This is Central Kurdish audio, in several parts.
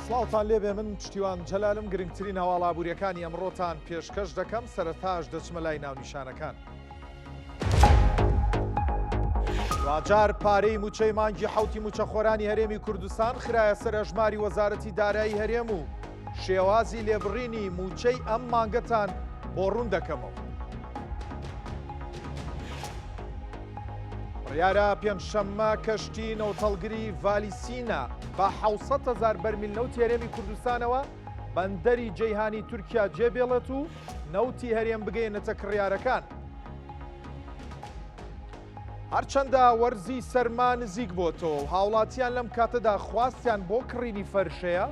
سڵاوتان لێبێ من پشتیوان جەلالم گرنگترین هەواڵابووریەکانی ئەمڕۆتان پێشکەش دەکەم سەرەتاش دەچمە لای ناونیشانەکان. دوجار پارەی موچەی مانگی حوتی موچەخۆرانی هەرێمی کوردستان خرایە سەر هەژماری وەزارەتی دارایی هەرێم و شێوازی لێبڕینی موچەی ئەم مانگەتان بۆ ڕوون دەکەمەوە. بڕیارە پێنجشەممە کەشتی نەوتەڵگری ڤالیسینە بە 700,000 بەرمیل نەوتی هەرێمی کوردستانەوە بەندەری جەیهانی تورکیا جێبێڵێت و نەوتی هەرێم بگەێنێتە کڕیارەکان. هەرچەندە وەرزی سەرما نزیک بۆتەوە و هاوڵاتیان لەم کاتەدا خواستیان بۆ کڕینی فەرشەیە،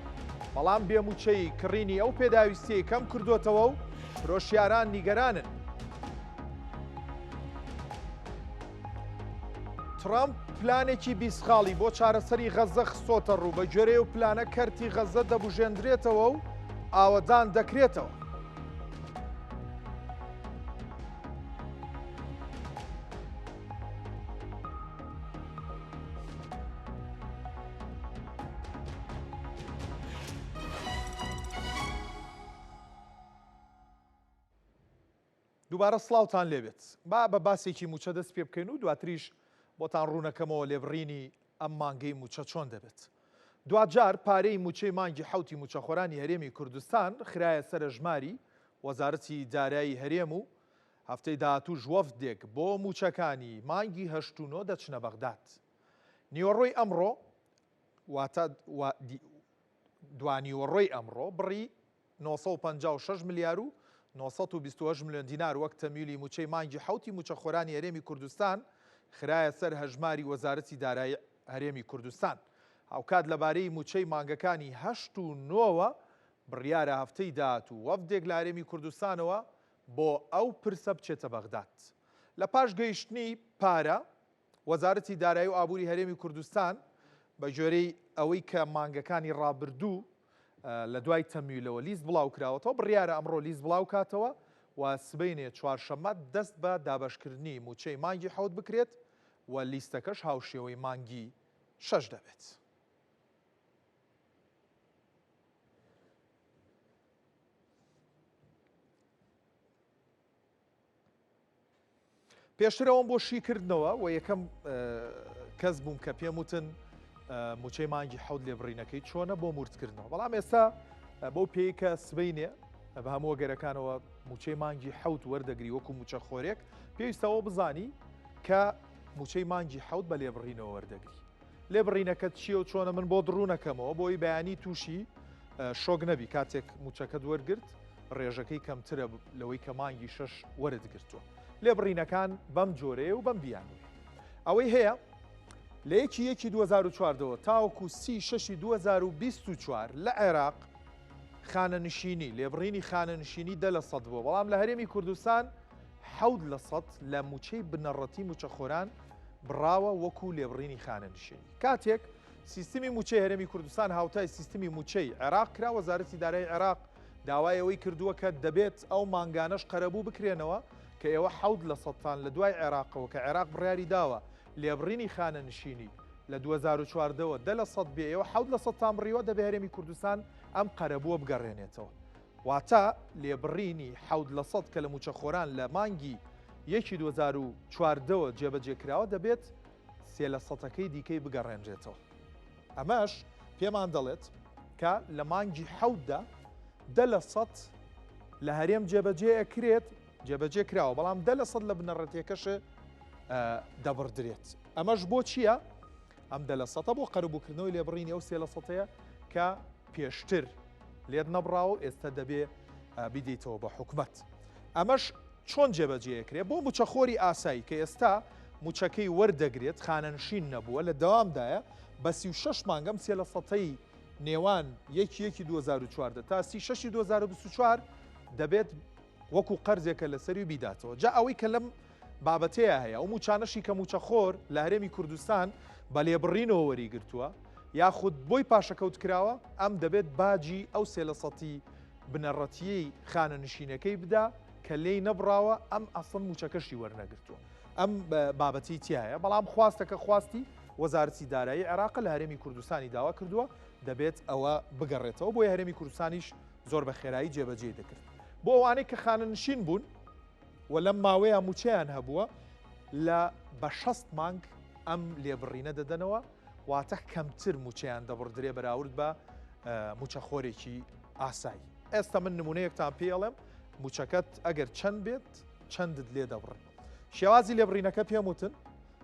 بەڵام بێموچەی کڕینی ئەو پێداویستیەی کەم کردوتەوە و فرۆشیاران نیگەرانن. ترامپ پلانێکی بیسخاڵی بۆ چارەسەری غەزە خستۆتە ڕوو بە گوێرەی و پلانە کەرتی غەزە دەبوژێندرێتەوە و ئاوەدان دەکرێتەوە. دووبارە سڵاوتان لێبێت. با بە باسێکی موچە دەست پێ بکەین و دواتریش بۆتان ڕوونەکەمەوە لێبڕینی ئەم مانگەی موچە چۆن دەبێت. دوجار پارەی موچەی مانگی حوتی موچەخۆرانی هەرێمی کوردستان خرایە سەر هەژماری وەزارەتی دارایی هەرێم و هەفتەی داهاتوو وەفدێک بۆ موچەکانی مانگی هەشت و نۆ دەچنە بەغداد. نیوەڕۆی ئەمڕۆ دوانیوەڕۆی ئەمڕۆ بڕی 956 ملیار و 928 میلیۆن دینار وەک تەمیلی موچەی مانگی حوتی موچەخۆرانی هەرێمی کوردستان خرایە سەر هەژماری وەزارەتی دارایی هەرێمی کوردستان. هاوکات لەبارەی موچەی مانگەکانی هەشت و نۆوە بڕیارە هەفتەی داهاتوو وەفدێک لە هەرێمی کوردستانەوە بۆ ئەو پرسە بچێتە بەغداد. لە پاش گەیشتنی پارە وەزارەتی دارایی و ئابووری هەرێمی کوردستان بە ژێرەی ئەوەی کە مانگەکانی ڕابردوو لە دوای تەمیلەوە لیست بڵاو کراوەتەوە بڕیارە ئەمڕۆ لیست بڵاو کاتەوە و سبەینێ چوارشەممە دەست بە دابەشکردنی موچەی مانگی حەوت بکرێت و لیستەکەش هاوشێوەی مانگی 6 دەبێت. پێشترەوەم بۆ شیکردنەوە و یەکەم کەس بووم کە پێم وتن موچەی مانگی حەوت لێبڕینەکەی چۆنە بۆ مورتکردنەوە، بەڵام ئێستا بۆ پێی کە سبەینێ بە هەموو وەگەرەکانەوە موچەی مانگی حەوت وەردەگری وەکو موچە خۆرێک پێویستەوە بزانی کە موچەی مانگی حەوت بە لێبڕینەوە وەردەگری. لێبڕینەکەت چییە و چۆنە من بۆ دڕوونەکەمەوە بۆی بەیانی تووشی شۆک نەبی کاتێک موچەکەت وەرگرت ڕێژەکەی کەمترە لەوەی کە مانگی 6 وەردگرتووە. لێبڕینەکان بەم جۆرەیە و بەم بیانوێ ئەوەی هەیە لە 1/1/2014 تاوەکو 30/6/2024 لە عێراق خانەنشینی لێبڕینی خانەنشینی 10% بووە، بەڵام لە هەرێمی کوردستان 7% لە موچەی بنەڕەتی موچەخۆران بڕاوە وەکو لێبڕینی خانەنشینی. کاتێک سیستمی موچەی هەرێمی کوردستان هاوتای سیستمی موچەی عێراق کرا، وەزارەتی دارایی عێراق داوای ئەوەی کردووە کە دەبێت ئەو مانگانەش قەرەبوو بکرێنەوە کە ئێوە 7% لە دوای عێراقەوە کە عێراق بڕیاری داوە لێبڕینی خانەنشینی لە 2014ەوە 10% بێ، ئێوە 7% بڕیوە دەبێ هەرێمی کوردستان ئەم قەرەبووە بگەڕێنێتەوە. واتە لێبڕینی 7% کە لە موچەخۆران لە مانگی 1/2014ەوە جێبەجێکراوە دەبێت 3%ەکەی دیکەی بگەڕێنرێتەوە. ئەمەش پێمان دەڵێت کە لە مانگی 7دا 10% لە هەرێم جێبەجێ کراوە، بەڵام 10% لە بنەڕەتیەکەش دەبڕدرێت. ئەمەش بۆ چییە؟ ئەم 10% بۆ قەرەبووکردنەوەی لێبڕینی ئەو 3%ەیە کە پێشتر لێت نەبراوە ئێستا دەبێ بیدەیتەوە بە حکومەت. ئەمەش چۆن جێبەجێکرێت بۆ موچەخۆری ئاسایی کە ئێستا موچەکەی وەردەگرێت خانەنشین نەبووە لە دەوامدایە بە 36 مانگەم 3%ی نێوان 1/1/2014 تا 30/6/2024 دەبێت وەکو قەرزێکە لەسەری بیداتەوە. جا ئەوەی کە لەم بابەتەیە هەیە ئەو موچانەشی کە موچەخۆر لە هەرێمی کوردستان بە لێبڕینەوە وەریگرتووە یاخود بۆی پاشەکەوت کراوە، ئەم دەبێت باجی ئەو 3% بنەڕەتیەی خانەنشینەکەی بدا کە لێی نەبراوە ئەم ئەسڵ موچەکەشی وەرنەگرتووە. ئەم بابەتی تایە، بەڵام خواستەکە خواستی وەزارەتی دارایی عێراق لە هەرێمی کوردستانی داوا کردووە دەبێت ئەوە بگەڕێتەوە بۆ هەرێمی کوردستانیش زۆر بە خێرایی جێبەجێ دەکرد بۆ ئەوانەی کە خانەنشین بوون و لەم ماوەیە موچەیان هەبووە لە بە 6 مانگ ئەم لێبڕینە دەدەنەوە واتە کەمتر موچەیان دەبڕدرێ بەراورد بە موچەخۆرێکی ئاسایی ئێستا من نمونەیەکتان پێڵێم موچەکەت ئەگەر چەند بێت چەندت لێ دەبڕن شێوازی لێبڕینەکە پێم وتن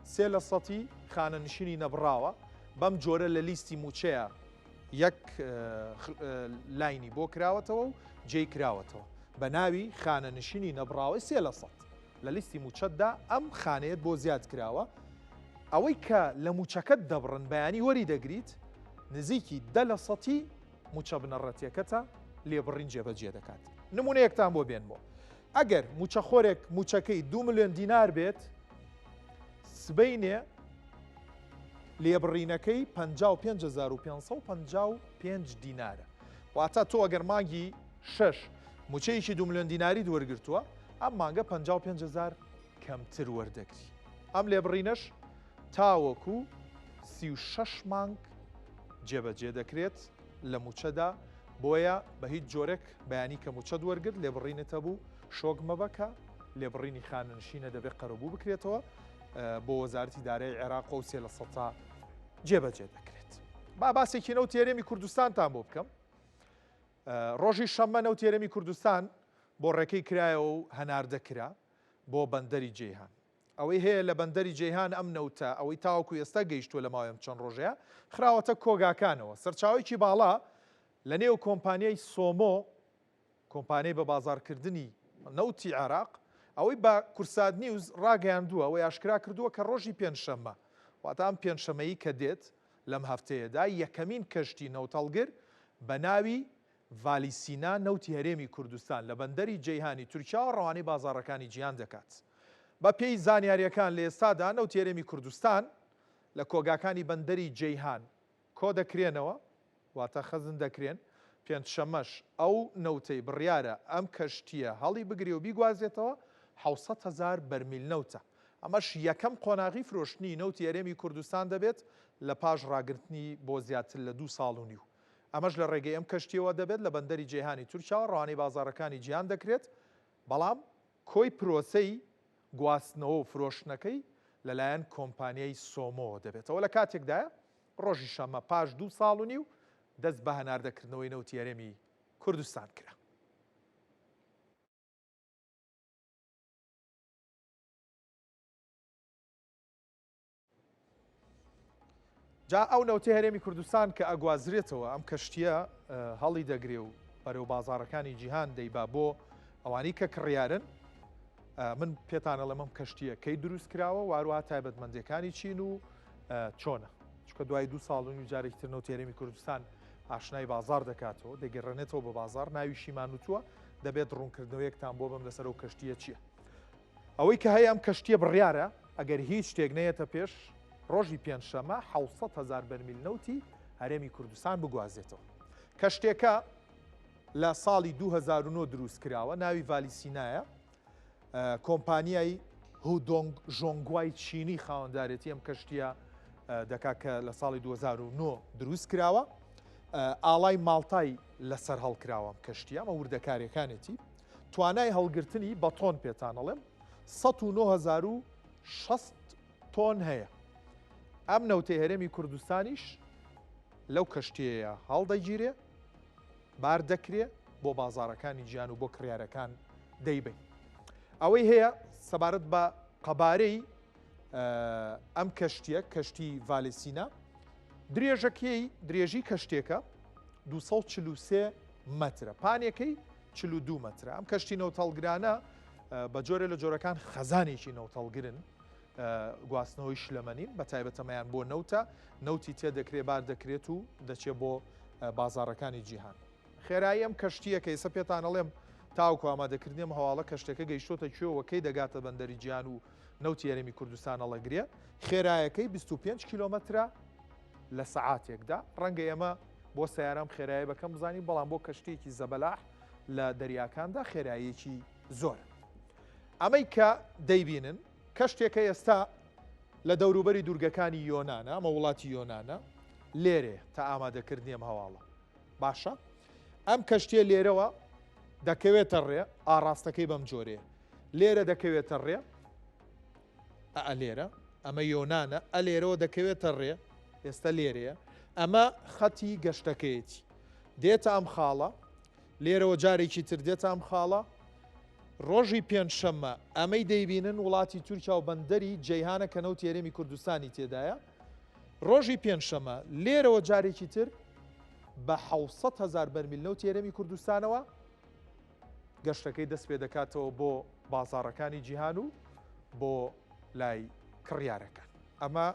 3% خانەنشینی نەبراوە بەم جۆرە لە لیستی موچەیە یەک لاینی بۆ کراوەتەوە و جێی کراوەتەوە بە ناوی خانەنشینی نەبراوی 3% لە لیستی موچەتدا ئەم خانەیەت بۆ زیاد کراوە ئەوەی کە لە موچەکەت دەبڕن بەیانی وەری دەگریت نزیکی 10% موچە بنەڕەتیەکەتە لێبڕین جێبەجێ دەکات نمونەیەکتان بۆ بێنمەوە ئەگەر موچەخۆرێک موچەکەی 2 ملیۆن دینار بێت سبەینێ لێبڕینەکەی 55,555 دینارە واتە تۆ ئەگەر مانگی 6 موچەیەکی 2 ملیۆن دیناری دووەرگرتووە ئەم مانگە 55,000 کەمتر وەردەگری ئەم لێبڕینەش تاوەکو 36 مانگ جێبەجێ دەکرێت لە موچەدا بۆیە بە هیچ جۆرێک بەیانی کە موچە دووەرگرت لێبڕینێتە بوو شۆک مەبەکە لێبڕینی خانەنشینە دەبێت قەرەبوو بکرێتەوە بۆ وەزارەتی دارایی عێراق و 3% جێبەجێ دەکرێت با باسێکی نەوت هەرێمی کوردستانتان بۆ بکەم ڕۆژی شەممە نەوت هەرێمی کوردستان بۆ ڕێکەی کرایەوە و هەناردەکرا بۆ بەندەری جەیهان ئەوەی هەیە لە بەندەری جەیهان ئەم نەوتە ئەوەی تاوەکو ئێستا گەیشتووە لە ماوەیەم چەند ڕۆژەیە خراوەتە کۆگاکانەوە سەرچاوێکی باڵا لە نێو کۆمپانیای سۆمۆ کۆمپانیای بە بازارکردنی نەوتی عێراق ئەوەی بە کورساد نیوز ڕاگەیاندووە ئەوەی ئاشکرا کردووە کە ڕۆژی پێنجشەممە واتە ئەم پێنجشەمەیی کە دێت لەم هەفتەیەدا یەکەمین کەشتی نەوتەڵگر بە ناوی ڤالیسینا نەوتی هەرێمی کوردستان لە بەندەری جەیهانی تورکیا و ڕەوانەی بازاڕەکانی جیهان دەکات بە پێی زانیاریەکان لە ئێستادا نەوتی هەرێمی کوردستان لە کۆگاکانی بەندەری جەیهان کۆ دەکرێنەوە واتە خەزن دەکرێن پێنجشەمەش ئەو نەوتەی بڕیارە ئەم کەشتیە هەڵی بگرێ و بیگوازێتەوە 700,000 بەرمیل نەوتە ئەمەش یەکەم قۆناغی فرۆشتنی نەوتی هەرێمی کوردستان دەبێت لە پاش ڕاگررتنی بۆ زیاتر لە 2 ساڵ و نیو ئەمەش لە ڕێگەی ئەم کەشتیەوە دەبێت لە بەندەری جێهانی تورکیا و ڕوانەی بازاڕەکانی جیهان دەکرێت بەڵام کۆی پرۆسەی گواستنەوە و فرۆشتنەکەی لەلایەن کۆمپانیای سۆمۆ دەبێتەوە لە کاتێکدایە ڕۆژی شەممە پاش 2 ساڵ و نیو دەست بە هەناردەکردنەوەی نەوتی هەرێمی کوردستان کرا جا ئەو نەوتەی هەرێمی کوردستان کە ئەگوازرێتەوە ئەم کەشتیە هەڵی دەگرێ و بەرەو بازاڕەکانی جیهان دەیبا بۆ ئەوانەی کە کڕیارن من پێتانەڵێم ئەم کەشتیە کەی دروست کراوە واروها تایبەتمەندەکانی چین و چۆنە چکە دوای 2 ساڵ و جارێکی تر نەوتی هەرێمی کوردستان ئاشنای بازار دەکاتەوە دەگەڕێنێتەوە بە بازار ناویشیمان وتووە دەبێت ڕوونکردنەوەیەکتان بۆ بم لەسەر ئەو کەشتیە چییە ئەوەی کە هەیە ئەم کەشتیە بڕیارە ئەگەر هیچ شتێک نەیەتە پێش ڕۆژی پێنجشەممە 700,000 بەرمیل نەوتی هەرێمی کوردستان بگوازێتەوە کەشتێکە لە ساڵی 2009 دروست کراوە ناوی ڤالیسینایە کۆمپانیای هودۆنگ ژۆنگوای چینی خاوەندارێتی ئەم کەشتیە دەکا کە لە ساڵی 2009 دروست کراوە ئاڵای ماڵتای لەسەر هەڵکراوە کەشتیە ئەمە وردەکاریەکانێتی توانای هەڵگرتنی بە تۆن پێتانەڵێم 109,600 تۆن هەیە ئەم نەوتەی هەرێمی کوردستانیش لەو کەشتەیە هەڵدەگیرێ بار دەکرێ بۆ بازاڕەکانی گیان و بۆ کڕیارەکان دەیبین ئەوەی هەیە سەبارەت بە قەبارەی ئەم کەشتیە کەشتی ڤالسینا درێژی کەشتێکە 243 مەترە پانێکەی 42 مەترە ئەم کەشتی نەوتەڵگرانە بە جۆرە لە جۆرەکان خەزانێکی نەوتەڵگرن گواستنەوەی شلەمەنین بە تایبەتەمەیان بۆ نەوتی تێ دەکرێ بار دەکرێت و دەچێت بۆ بازاڕەکانی جیهان خێرایی ئەم کەشتیە کە ئێستا پێتانەڵێم تاوکو ئامادەکردنیم هەواڵە کەشتەکە گەیشتۆتە کوێوەکەی دەگاتە بەندەری گیان و نەوتی هەرێمی کوردستان هەڵەگرێ خێرایەکەی 25 کیلۆمەترە لە سەعاتێکدا ڕەنگە ئێمە بۆ سیارەم خێرایی بەکەم بزانین بەڵام بۆ کەشتێکی زەبەلاح لە دەریاکاندا خێراییەکی زۆر ئەمەی کە دەیبینن کەشتێکە ئێستا لە دەوروبەری دوورگەکانی یۆنانە ئەمە وڵاتی یۆنانە لێرێ تا ئامادەکردنی ئەم هەواڵە باشە ئەم کەشتیە لێرەوە دەکەوێتە ڕێ ئاڕاستەکەی بەم جۆرەیە لێرە دەکەوێتە ڕێ لێرە ئەمە یۆنانە لێرەوە دەکەوێتە ڕێ ئێستا لێرەیە ئەمە خەتی گەشتەکەیەتی دێتە ئەم خاڵە لێرەوە جارێکی تر دێتە ئەم خاڵە ڕۆژی پێنجشەممە ئەمەی دەیبینن وڵاتی تورکیا و بەندەری جەیهانە کە نەوت یێرەمی کوردستانی تێدایە ڕۆژی پێنجشەممە لێرەوە جارێکی تر بە 700,000 بەرمیل نەوت یێرەمی کوردستانەوە گەشتەکەی دەست پێ دەکاتەوە بۆ بازاڕەکانی جیهان و بۆ لای کڕیارەکان ئەمە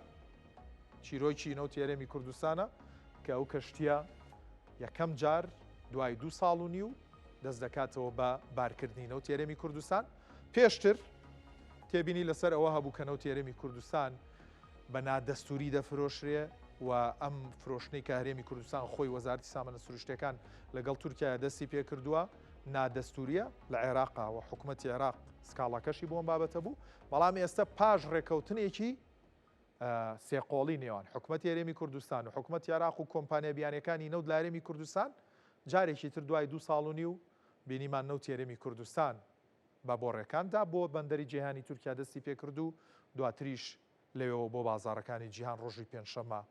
چیرۆکی نەوت یێرەمی کوردستانە کە ئەو کەشتیە یەکەم جار دوای 2 ساڵ و نیو دەست دەکاتەوە بە بارکردنی نەوت یێرەمی کوردستان پێشتر تێبینی لەسەر ئەوە هەبوو کە نەوت یێرەمی کوردستان بە نادەستوری دەفرۆشرێ و ئەم فرۆشتنەی کە هەرێمی کوردستان خۆی وەزارەتی سامانە سروشتەکان لەگەڵ تورکیا دەستی پێ کردووە نادەستوریە لە عێراقا و حکوومەتی عێراق سکاڵاکەشی بۆم بابەتە بوو بەڵام ئێستا پاش ڕێکەوتنێکی سێقۆڵی نێوان حکوومەتی هەرێمی کوردستان و حکوومەتی عێراق و کۆمپانیا بیانیەکانی نەوت لە هەرێمی کوردستان جارێکی تر دوای 2 ساڵ و نیو بینیمان نەوت یێرەمی کوردستان بە بۆڕێکاندا بۆ بەندەری جیهانی تورکیا دەستی پێکرد و دواتریش لەوێەوە بۆ بازاڕەکانی جیهان ڕۆژی پێنجشەممە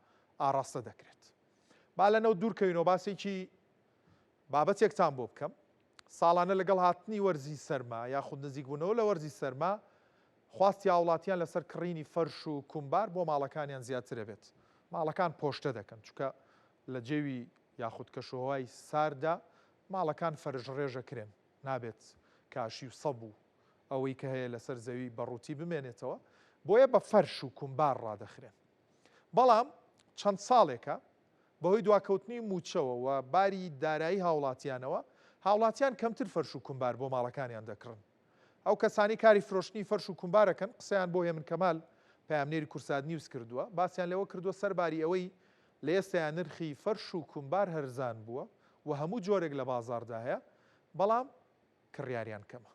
ئاڕاستە دەکرێت با لەنەوت دوورکەوینەوە باسێکی بابەتێکتان بۆ بکەم ساڵانە لەگەڵ هاتنی وەرزی سەرما یاخود نزیکبوونەوە لە وەرزی سەرما خواستی هاوڵاتیان لەسەر کڕینی فەرش و کومبار بۆ ماڵەکانیان زیاترە بێت ماڵەکان پۆشتە دەکەن چونکە لە جێوی یاخود کەشوهەوای ساردا ماڵەکان فەرش ڕێژەکرێن نابێت کاشی و سەب و ئەوەی کە هەیە لەسەر زەوی بەڕووتی بمێنێتەوە بۆیە بە فەرش و کومبار ڕادەخرێن بەڵام چەند ساڵێکە بەهۆی دواکەوتنی موچەوە و باری دارایی هاوڵاتیانەوە هاوڵاتیان کەمتر فەرش و کومبار بۆ ماڵەکانیان دەکڕن ئەو کەسانی کاری فرۆشتنی فەرش و کومبارەکەن قسەیان بۆ هێمن کەمال پەیامنێری کورسات نیوز کردووە باسییان لەوە کردووە سەرباری ئەوەی لە ئێستایان نرخی فەرش و کومبار هەرزان بووە و هەموو جۆرێک لە بازاردا هەیە بەڵام کڕیاریان کەمە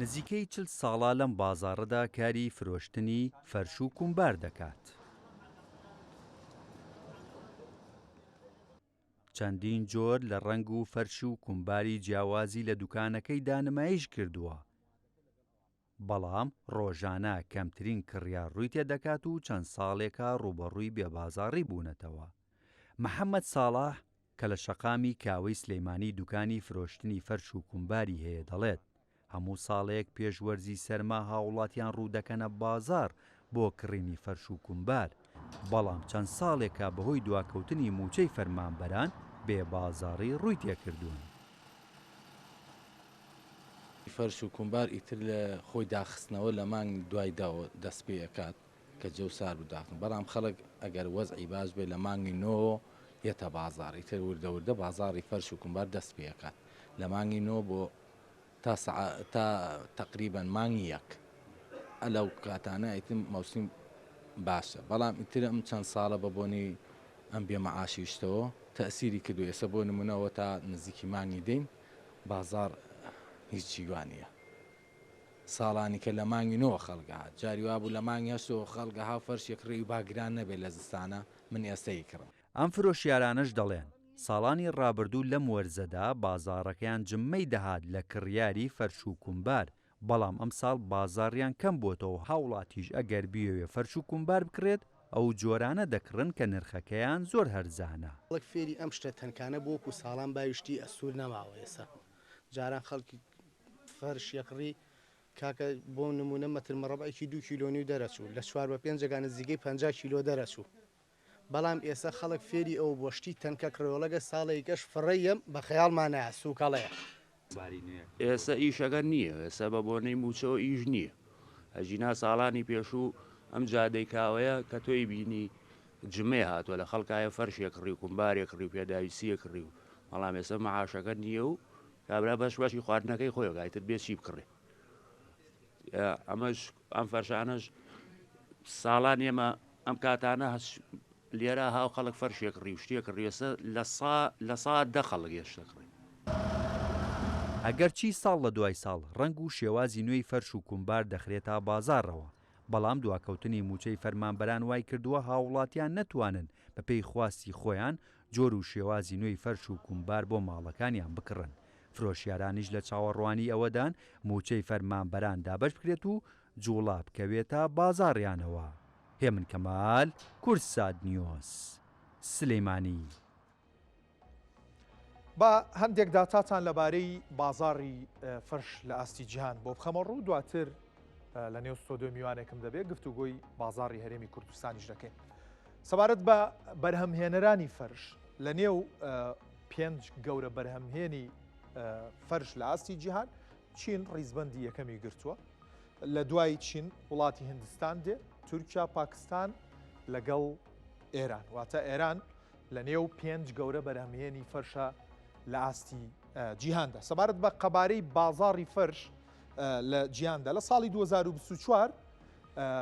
نزیکەی 40 ساڵە لەم بازاڕەدا کاری فرۆشتنی فەرش و کومبار دەکات. چەندین جۆر لە ڕەنگ و فەرش و کومباری جیاوازی لە دوکانەکەیدا نمایش کردووە. بەڵام ڕۆژانە کەمترین کڕیار ڕووی تێدەکات و چەند ساڵێکە ڕوبەڕووی بێبازاڕی بوونەتەوە. محەممەد ساڵاح کە لە شەقامی کاوەی سلەیمانی دوکانی فرۆشتنی فەرش و کومباری هەیە دەڵێت هەموو ساڵێک پێشوەرزی سەرما هاوڵاتیان ڕوودەکەنە بازار بۆ کڕینی فەرش و کومبار بەڵام چەند ساڵێکە بەهۆی دواکەوتنی موچەی فەرمانبەران بێبازاڕی ڕووی تێکردوون. فەرش و کومبار ئیتر لە خۆی داخستنەوە لە مانگ دوایداوە دەست پێ دەکات کە جەوسار بداخن بەڵام خەڵک ئەگەر وەزعی باش بێت لە مانگی نۆ یەتە بازار ئیتر وردەوردە بازاری فەرش و کومبار دەست پێ دەکات لە مانگی نۆ بۆ تا تقریبا مانگی یەک ئەلەو کاتانە ئیتر مەوسیم باشە بەڵام ئیتر ئەم چەند ساڵە بە بۆنی ئەم بێمەعاشیشتەوە تەسیری کردو ئێستا بۆ نمونەوە تا نزیکی مانگی دەین بازار هیچی جوانیە ساڵانی کە لە مانگی نۆ خەڵگەهات جاری وا بوو لە مانگی هەشتەوە خەڵگەها فەرش یەکڕێی باگران نەبێت لە زستانە من ئێستایی کڕم. ئەم فرۆشیارانەش دەڵێن ساڵانی ڕابردوو لەم وەرزەدا بازاڕەکەیان جممەی دەهات لە کڕیاری فەرش و کومبار بەڵام ئەم ساڵ بازاڕیان کەم بۆتەوە هاوڵاتیش ئەگەر بیەوێ فەرش و کومبار بکرێت ئەو جۆرانە دەکڕن کە نرخەکەیان زۆر هەرزانە. خەڵک فێری ئەم شتە تەنکانە بۆ و ساڵان باویشتی ئەسوور نەماوە ئێستا جاران خەڵکی فەرش یەکڕی کاکە بۆ نمونە مەتر مەڕەبعێکی 2 کیلۆنی و دەرەچوو لە 4 بە 5 جگە نزیکەی 50 کیلۆ دەرەچوو بەڵام ئێستا خەڵک فێری ئەو بۆشتی تەنکە کڕۆلەگە ساڵێکەش فڕەیەم بە خەیاڵمانە سوکەڵەیە ئێستا ئیشەکە نییە ئێستا بە بۆنەی موچەوە ئیش نییە ئەژینا ساڵانی پێشوو ئەم جادەی کاوەیە کە تۆی بینی جمێ هاتووە لە خەڵکایە فەرشێک کڕی و کومبارێک کڕی و پێداویسیە کڕی و بەڵام ئێستا مەعاشەکە نییە و کابرا بەش باشی خواردنەکەی خۆی گایتر بێچی بکڕێ ئەمەش ئەم فەرشانەش ساڵان ئێمە ئەم کاتانە لێرە هاو خەڵک فەرشێک ڕی و شتێک ڕێسە لە سا دە خەڵک هێشتەکڕێ ئەگەر چی ساڵ لە دوای ساڵ ڕنگ و شێوازی نوێی فەرش و کومبار دەخرێتە بازارڕەوە، بەڵام دواکەوتنی موچەی فەرمانبەران وای کردووە هاوڵاتیان نەتوانن بە پێی خواستی خۆیان جۆر و شێوازی نوێی فەرش و کومبار بۆ ماڵەکانیان بکڕن. فرۆشیارانیش لە چاوەڕوانی ئەوەدان موچەی فەرمانبەران دابەش بکرێت و جوڵا بکەوێتە بازاڕیانەوە. هێمن کەمال، کورسات نیۆس، سلەیمانی. با هەندێک داتاتان لەبارەی بازاڕی فەرش لە ئاستی جیهان بۆ بخەمە ڕوو، دواتر لە نێو ستۆدیۆ میوانێکم دەبێت گفتوگۆی بازاڕی هەرێمی کوردستانیش دەکەین. سەبارەت بە بەرهەمهێنەرانی فەرش لە نێو 5 گەورە بەرهەمهێنی فەرش لە ئاستی جیهان چین ڕیزبەندی یەکەمی گرتووە، لە دوای چین وڵاتی هندستان دێ، تورکیا، پاکستان لەگەڵ ئێران. واتە ئێران لە نێو 5 گەورە بەرهەمهێنی فەرشە لە ئاستی جیهاندا. سەبارەت بە قەبارەی بازاڕی فەرش لە جیهاندا لە ساڵی 2024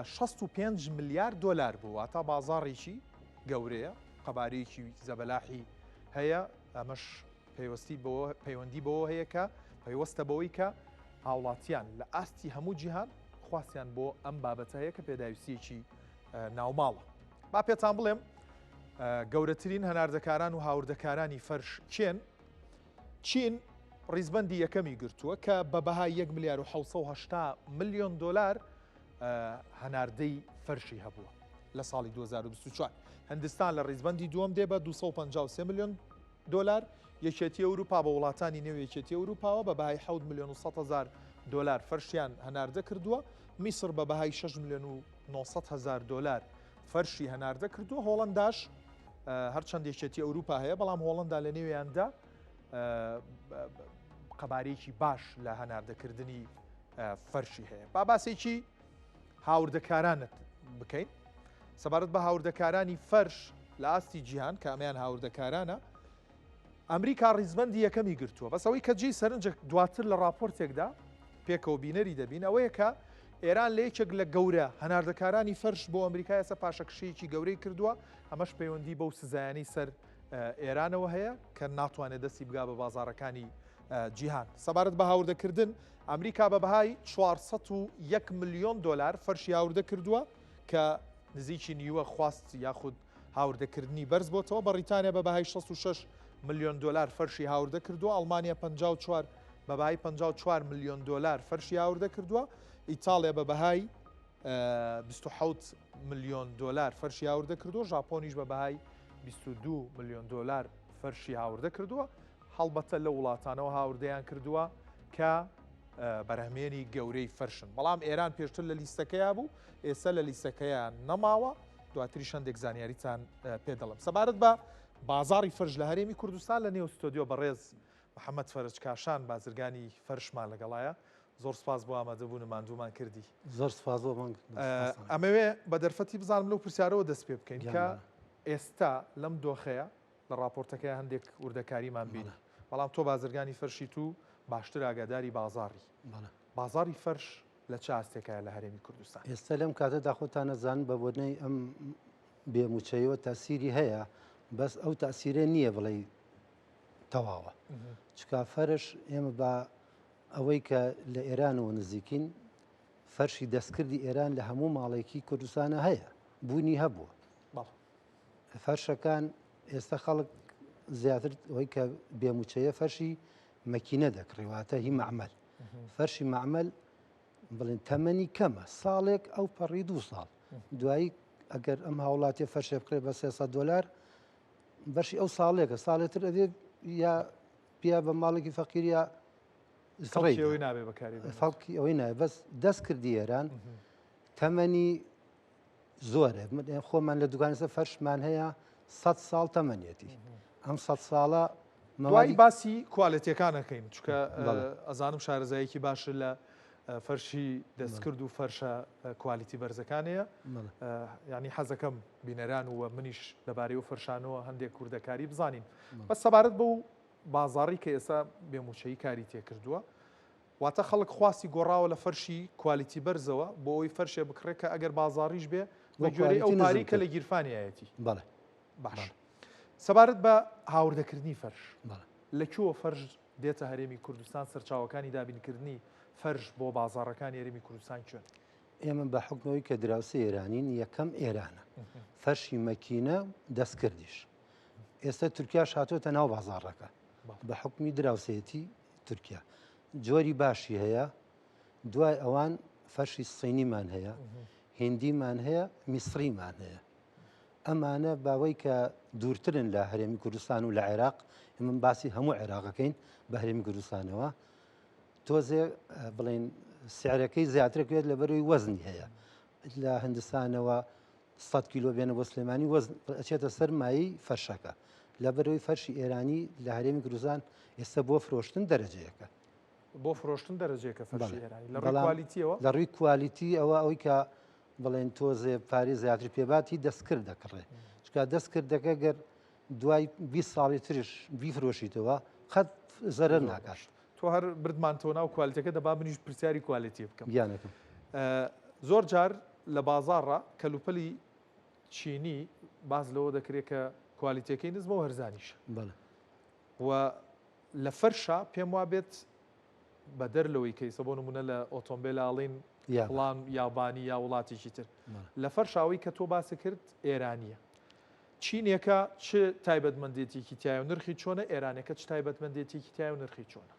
65 ملیار دۆلار بوو، واتە بازاڕێکی گەورەیە، قەبارەیەکی زەبەلاحی هەیە. ئەمەش پەیوەندی بەوە هەیە کە پەیوەستە بەوەی کە هاوڵاتیان لە ئاستی هەموو جیهان خواستیان بۆ ئەم بابەتە هەیە کە پێداویستیەکی ناوماڵە. با پێتان بڵێم گەورەترین هەناردەکاران و هاوردەکارانی فەرش کێن؟ چین ڕیزبەندی یەکەمی گرتووە کە بە بەهای 1 ملیار و 780 ملیۆن دۆلار هەناردەی فەرشی هەبووە لە ساڵی 2024. هەندستان لە ڕیزبەندی دووەم دێ بە 253 ملیۆن دۆلار. یەکێتی ئەوروپا بە وڵاتانی نێو یەکێتی ئەوروپاوە بە بەهای 7 ملیۆن و 100 هزار دۆلار فەرشیان هەناردە کردووە. میسر بە بەهای 6 ملیۆن و 900 هزار دۆلار فەرشی هەناردە کردووە. هۆڵەنداش هەرچەند یەکێتی ئەوروپا هەیە، بەڵام هۆڵەندا لە نێویاندا قەبارەیەکی باش لە هەناردەکردنی فەرشی هەیە. با باسێکی هاوردەکارانت بکەین. سەبارەت بە هاوردەکارانی فەرش لە ئاستی جیهان کە ئەمەیان هاوردەکارانە، ئەمریکا ڕیزبەندی یەکەمی گرتووە. بەس ئەوەی کە جێی سەرنجە دواتر لە راپۆرتێکدا پێکەوە بینەری دەبین ئەوەیە کە ئێران لە یەکێک لە گەورە هەناردەکارانی فەرش بۆ ئەمریکا ئێستا پاشەکشەیەکی گەورەی کردووە. ئەمەش پەیوەندی بەو سزایانی سەر ئێرانەوە هەیە کە ناتوانێت دەستی بگا بە بازاڕەکانی جیهان. سەبارەت بە هاوردەکردن، ئەمریکا بە بەهای 401 ملیۆن دۆلار فەرشی هاوردە کردووە کە نزیکی نیوە خواست یاخود هاوردەکردنی بەرز بۆتەوە. بەریتانیا بە بەهای 66 ملیۆن دۆلار فەرشی هاوردە کردووە. ئەڵمانیا 54 بە بەهای 54 ملیۆن دۆلار فەرشی هاوردە کردووە. ئیتاڵیا بە بەهای 27 ملیۆن دۆلار فەرشی هاوردە کردووە. ژاپۆنیش بە بەهای 22 ملیۆن دۆلار فەرشی هاوردە کردووە. هەڵبەتە لە وڵاتانەوە هاوردەیان کردووە کە بەرهەمێنی گەورەی فەرشن. بەڵام ئێران پێشتر لە لیستەکەیا بوو، ئێستا لە لیستەکەیان نەماوە. دواتری شەندێک زانیاریتان پێ دەڵم. سەبارەت بە بازاڕی فەرش لە هەرێمی کوردستان لە نێو ستۆدیۆ بەڕێز محەممەد فەرج کاشان بازرگانی فەرشمان لەگەڵایە. زۆر سپاس بۆ ئامادەبوون ماندوومان کردی. زۆر سپاس بۆ من. ئەمەوێ بە دەرفەتی بزانم لەو پرسیارەوە دەست پێ بکەین کە ئێستا لەم دۆخەیە لە راپۆرتەکەی هەندێک وردەکاریمان بین، بەڵام تۆ بازرگانی فەرشی تو باشتر ئاگاداری بازاڕی. بازاڕی فەرش لە چ ئاستێکایە لە هەرێمی کوردستان؟ ئێستا لەم کاتەدا خۆتان نەزان بە بۆنەی ئەم بێموچەیەوە تاسیری هەیە، بەس ئەو تاسیرە نییە بڵێ تەواوە. چکا فەرش ئێمە بە ئەوەی کە لە ئێرانەوە نزیکین، فەرشی دەستکردی ئێران لە هەموو ماڵێکی کوردستانە هەیە، بوونی هەبووە. فەرشەکان ئێستا خەڵک زیاتر ئەوەی کە بێموچەیە فەرشی مەکینە دەکڕێواتە هی معمەل. فەرشی معمەل بڵێن تەمەنی کەمە، ساڵێک ئەو پەڕی 2 ساڵ دوایی ئەگەر ئەم هاوڵاتی فەرشێ بکرێت بە 300 دۆلار بەشی ئەو ساڵێکە، ساڵێتر ئەدێ یا پیا بە ماڵێکی فەقیریا ئەوەی نابێ بەکاری فەڵکی ئەوەی نایە. بەس دەست کردی ئێران تەمەنی زۆرە. خۆمان لە دوکانەسە فەرشمان هەیە 100 ساڵ تەمەنیەتی. ئەم 100 ساڵە دوای باسی کوالەتیەکانەکەین، چکە ئەزانم شارەزایەکی باشە لە فەرشی دەستکرد و فەرشە کوالیتی بەرزەکانەیە. یعنی حەزەکەم بینەران و منیش لەبارەی و فەرشانەوە هەندێک کوردەکاری بزانین. بەس سەبارەت بەو بازاڕی کە ئێستا بێموچەیی کاری تێکردووە، واتە خەڵک خواستی گۆڕاوە لە فەرشی کوالیتی بەرزەوە بۆ ئەوی فەرشێ بکڕێت کە ئەگەر بازاڕیش بێ بە گوێرەی ئەو پاری کە لە گیرفانیایەتی. بەڵێ باش. سەبارەت بە هاوردەکردنی فەرش لەکوێوە فەرش دێتە هەرێمی کوردستان سەرچاوەکانی دابینکردنی فەرش بۆ بازاڕەکانی هەرێمی کوردستان کوێن؟ ئێمە بە حکمەوەی کە دراوسە ئێرانین یەکەم ئێرانە فەرشی مەکینە دەستکردیش ئێستا تورکیا هاتۆتە ناو بازاڕەکە بە حکمی دراوسەتی تورکیا جۆری باشی هەیە دوای ئەوان فەرشی سینیمان هەیە هندیمان هەیە میسریمان هەیە ئەمانە باوەی کە دوورترن لە هەرێمی کوردستان و لە عێراق من باسی هەموو عێراقەکەین بە هەرێمی کوردستانەوە تۆزێ بڵێن سعرەکەی زیاترەکرێت لە بەروی وەزنی هەیە لە هندستانەوە 100 کیلۆ بێنە بۆ سلێمانی وەزن ئەچێتە سەر مایی فەرشەکە لە بەروی فەرشی ئێرانی لە هەرێمی کوردستان ئێستا بۆ فرۆشتن دەرەجەیەکە بۆ فرۆشتن دەرەجەیەکە فەرشی ئێرانی لە ڕووی کوالیتیەوە لە ڕووی کوالیتی ئەوەی کە بڵێن تۆزێ پارێ زیاتر پێباتی دەستکرد دەکڕێ چکە دەستکردەکە گەر دوای 20 ساڵی ترش بیفرۆشیتەوە قەت زەرەر ناکات تۆ هەر بردمانتەوە ناو کوالیتەکە دەبا منیش پرسیاری کوالیتی بکەم گیانەکەم زۆر جار لە بازاڕە کەلوپەلی چینی باز لەوە دەکرێت کە کوالیتەکەی نزمەوە هەرزانیشە و لە فەرشە پێم وا بێت بە دەرلەوەی کەیسە بۆ نمونە لە ئۆتۆمبیلاڵین پڵان یابانی یا وڵاتێکی تر لە فەرشاوی کە تۆ باسی کرد ئێرانیە چینێکە چ تایبەتمەندێتێکی تایە و نرخی چۆنە ئێرانەکە چ تایبەتمەندێتێکی تایە و نرخی چۆنە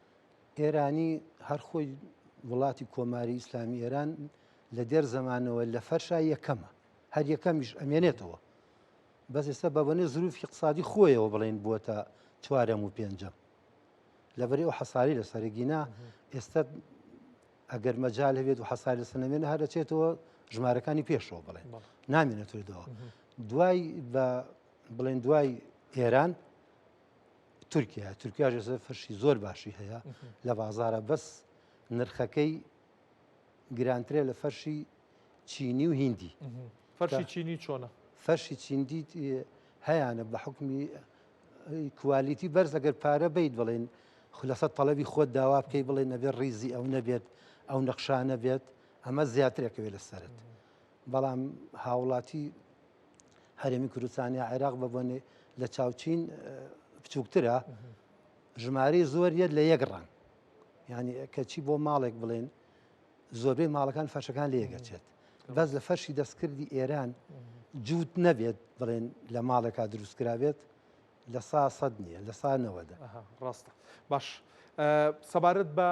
ئێرانی هەر خۆی وڵاتی کۆماری ئیسلامی ئێران لە دێر زەمانەوە لە فەرشا یەکەمە هەر یەکەمیش ئەمێنێتەوە بەس ئێستا بەبەنێ زروفی اقتصادی خۆیەوە بڵێن بووە تا چوارەم و پێنجەم لەبەرێ ئەو حەساری لە سەرگینا ئێستا ئەگەر مەجال هەبێت و حەساری لە سنەمێنە هەر دەچێتەوە ژمارەکانی پێشەوە بڵێن نامێنێتەوە دوای بە بڵێن دوای ئێران تورکیا ژێسە فەرشی زۆر باشی هەیە لە بازارە بەس نرخەکەی گرانترێ لە فەرشی چینی و هیندی فەرشی چینی چۆنە فەرشی چیندی هەیەە بە حکمی کوالیتی بەرز ئەگەر پارە بیت بڵێن لەسەر تەڵەبی خۆت داوا بکەی بڵێن نەبێت ڕیزی ئەو نەبێت ئەو نەخشانە بێت ئەمە زیاترێکەوێت لەسەرت بەڵام هاوڵاتی هەرێمی کوردستانی عێراق ببوونێ لە چاوچین بچووکترە ژمارەی زۆریت لە یەک ڕنگ ینی کەچی بۆ ماڵێک بڵێن زۆربەی ماڵەکان فەرشەکان لە یەگەچێت بەس لە فەرشی دەستکردی ئێران جووت نەبێت بڵێن لە ماڵێکا دروستکرابێت لە سەد نییە لە سانەوەدا ڕاستە باش سەبارەت بە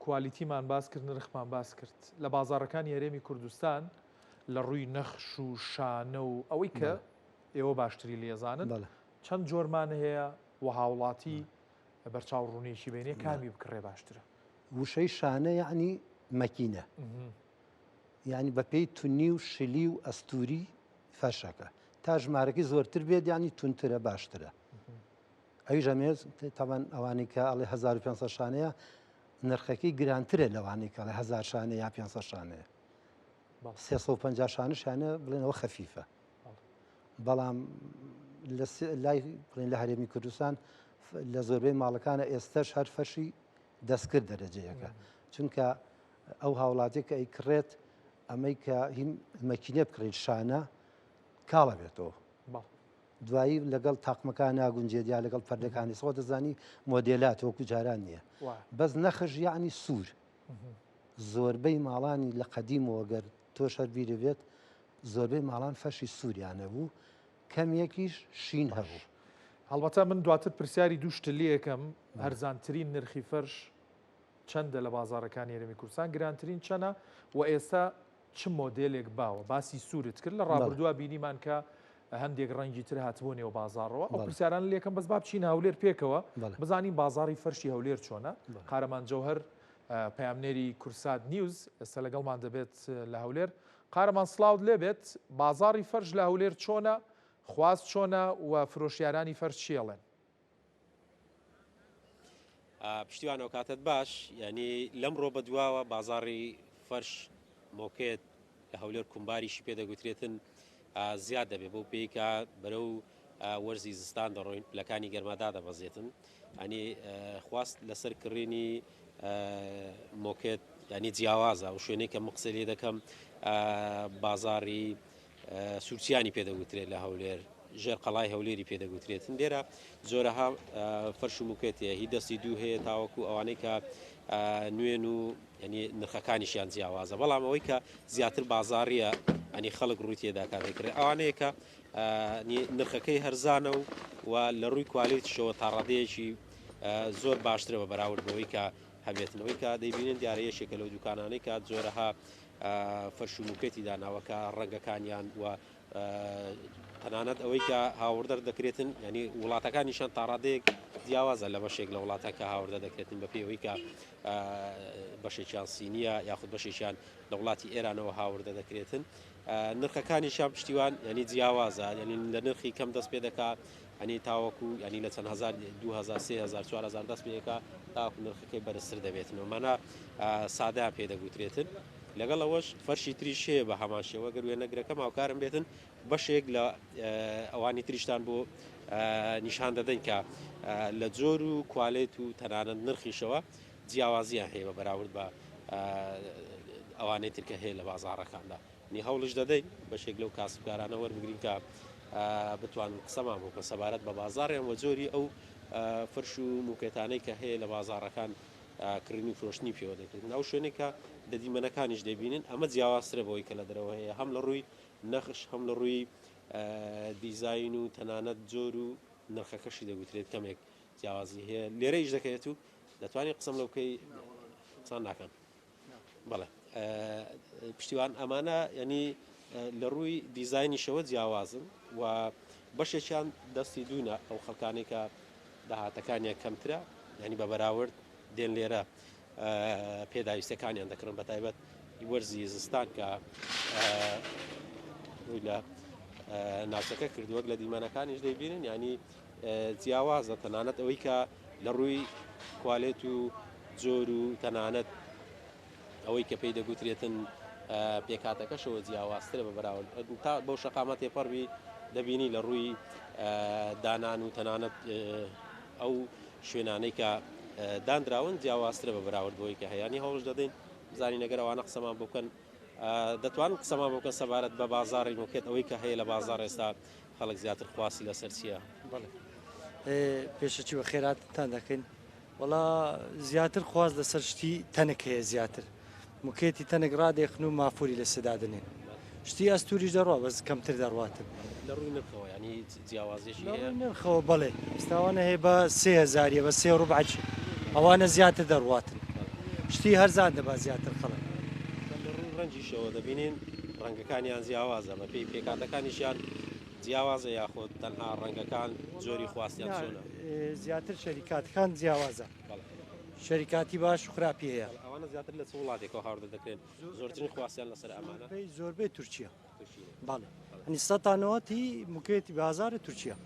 کوالیتیمان باس کرد نرخمان باس کرد لە بازاڕەکانی هەرێمی کوردستان لە ڕووی نەخش و شانە و ئەوەی کە ئێوە باشتری لێزانن چەند جۆرمان هەیە و هاوڵاتی بەرچاو ڕوونێکی بینێ کامی بکڕێ باشترە وشەی شانە یعنی مەکینە یعنی بەپێی تونی و شلی و ئەستوری فەرشەکە تا ژمارەکەی زۆرتر بێت ینی تونترە باشترە ئەوی ژەمێز تاوان ئەوانەی کە ئەڵێ 1500 شانەیە نرخەکەی گرانترە لەوانەی کە 1000 شانە یا 500 شانەیە 350 شانە بڵێنەوە خەفیفە بەڵام لای بڵێن لە هەرێمی کوردستان لە زۆربەی ماڵەکانە ئێستش هەر فەرشی دەستکرد دەرەجەیەەکە چونکە ئەو هاوڵاتی کە ئەی کڕێت ئەمەی کە هیم مەکینە بکڕێت شانە کاڵە بێتەوە دوایی لەگەڵ تاقمەکان ناگونجێت یا لەگەڵ پەردەکانی سۆ دەزانی مۆدێلات وەکو جاران نییە بەس نەخش یعنی سوور زۆربەی ماڵانی لە قەدیمەوە گەر تۆ شەر بیرەبێت زۆربەی ماڵان فەرشی سووریانە بوو کەمێکیش شین هەبوو هەڵبەتە من دواتر پرسیاری دوو شتە لێ یەکەم هەرزانترین نرخی فەرش چەندە لە بازاڕەکانی هەرێمی کوردستان گرانترین چەنە و ئێستا چ مۆدێلێک باوە باسی سوورت کرد لە ڕابردووە بینیمان کە هەندێک ڕەنگی تر هاتبوو نێو بازاڕەوە ئەو پرسیاران لێکم بەس با بچین هەولێر پێکەوە بزانین بازاڕی فەرشی هەولێر چۆنە قارەمان جەوهەر پەیامنێری کورسات نیوز ئێستا لەگەڵمان دەبێت لە هەولێر قارەمان سلااوت لێبێت بازاڕی فەرش لە هەولێر چۆنە خواست چۆنە و فرۆشیارانی فەرش چیەڵێن پشتیوانەوە کاتت باش ینی لەمڕۆ بەدواوە بازاڕی فەرش مۆکێت لە هەولێر کومباریشی پێدەگوترێتن زیاد دەبێت بۆ پێیکە بەرەو وەرزی زستان دەڕۆین پلەکانی گەرمادا دەبەزێتن ئەنی خواست لەسەر کڕینی مۆکێت ینی جیاوازە و شوێنەی کە مقسە لێ دەکەم بازاڕی سوورچیانی پێدەگوترێت لە هەولێر ژێر قەڵای هەولێری پێدەگوترێتن لێرە زۆرەها فەرش و موکێتە هی دەستی دوو هەیە تاوەکو ئەوانەی کە نوێن و ینی نرخەکانیشیان جیاوازە بەڵام ئەوەی کە زیاتر بازاڕیە ئەنی خەڵک ڕووی تێدا کاتێکرێت ئەوانەیە کە نرخەکەی هەرزانە و لە ڕووی کوالیتیشەوە تا ڕادەیەکی زۆر باشترە بە بەراورد بەوەی کە هەبێتنەوەی کە دەیبینن دیارەیەشێکە لەو دوکانانەی کات زۆرەها فەرش و موکێتی داناوەکە ڕەنگەکانیان و تەنانەت ئەوەی کە هاوردەر دەکرێتن ینی وڵاتەکانیشان تا ڕادەیەک جیاوازە لە بەشێک لە وڵاتەکە هاوردە دەکرێتن بە پێیەوەی کە بەشێکیان سینیە یاخود بەشێکیان لە وڵاتی ئێرانەوە هاوردە دەکرێتن نرخەکانیشان پشتیوان ینی جیاوازە ینی لە نرخی کەم دەست پێ دەکات ئەنی تاوەکو ینی لە چەند هزار 2000 3000 4000 دەست پێەکە تاکو نرخەکەی بەرزتر دەبێتنەوە مانە سادایان پێدەگوترێتن لەگەڵ ئەوەش فەرشی تریش هەیە بە هەمان شێوە گەر وێنەگرەکە ماوکارم بێتن بەشێک لە ئەوانی تریشتان بۆ نیشان دەدەین کە لە جۆر و کوالێت و تەنانەت نرخیشەوە جیاوازیان هەیە بە بەراورد بە ئەوانەی ترکە هەیە لە بازاڕەکاندا نی هەوڵش دەدەین بەشێک لەو کاسبکارانە وەربگرین کە بتوان قسەمان بۆ کە سەبارەت بە بازاڕیان وە جۆری ئەو فرش و موکێتانەی کە هەیە لە بازاڕەکان کردنی فرۆشتنی پێوە دەکردن ئەو شوێنێک کە دەدیمەنەکانیش دەبینن ئەمە جیاوازترە بەوەی کە لە دەرەوە هەیە هەم لە ڕووی نەخش هەم لە ڕووی دیزاین و تەنانەت جۆر و نرخەکەشی دەگوترێت کەمێک جیاوازی هەیە لێرەیش دەکەوێت و دەتوانێت قسەم لەو بکەی چەند ناکەم بەڵێ پشتیوان ئەمانە ینی لە ڕووی دیزاینیشەوە جیاوازن و بەشێکیان دەستی دوونە ئەو خەڵکانی کە داهاتەکانیان کەمترە ینی بە بەراورد دێن لێرە پێداویستەکانیان دەکڕن بە تایبەت وەرزی زستان کە ڕووی لە ناوچەکە کردووەک لە دیمەنەکانیش دەیبینن ینی جیاوازە تەنانەت ئەوەی کە لە ڕووی کوالێت و جۆر و تەنانەت ئەوەی کە پێی دەگوترێتن پێکاتەکەشەوە جیاوازترە بە بەراورد تا بەو شەقامە تێپەڕبی دەبینی لە ڕووی دانان و تەنانەت ئەو شوێنانەی کە دانراون جیاوازترە بە بەراورد بۆی کە هەیەی هەوڵش دەدەین زانی نەگەر ئەوانە قسەمان بکەن دەتوان قسەمان بکەن سەبارەت بە بازاڕی موکێت ئەوەی کە هەیە لە بازار ئێستا خەڵک زیاتر خواسی لەسەر چییە پێشەچی بە خێراتتان دەکەین وڵا زیاتر خواز لەسەر شتی تەنک هەیە زیاتر موکێتی تەنێک ڕادێخن و مافوری لە سەدادنێن شتی ئەستوریش دەڕوا بەس کەمتر دەڕواتن لە ڕووی نرخەوە ینی جیاوازیشی نرخەوە بەڵێ ئێستاوانە هەیە بە 3000 بە 3 ڕوبعج ئەوانە زیاتر دەڕواتن شتی هەرزان دەبا زیاتر خەڵک ڕەنجیشەوە دەبینین ڕەنگەکانیان جیاوازە بە پێی پێکاتەکانیشیان جیاوازە یاخۆت تەنها ڕەنگەکان زۆری خواستیان چۆنە زیاتر شەریکاتەکان جیاوازە شەریکاتی باش و خراپی هەیە ئەوانە زیاتر لە چ وڵاتێکەوە هاوردە دەکرێن زۆرترین خواستیان لەسەر ئەمانە زۆربەی تورکیا باڵێ ئەنی سەتانەوەتی موکێتی بازارە تورکیا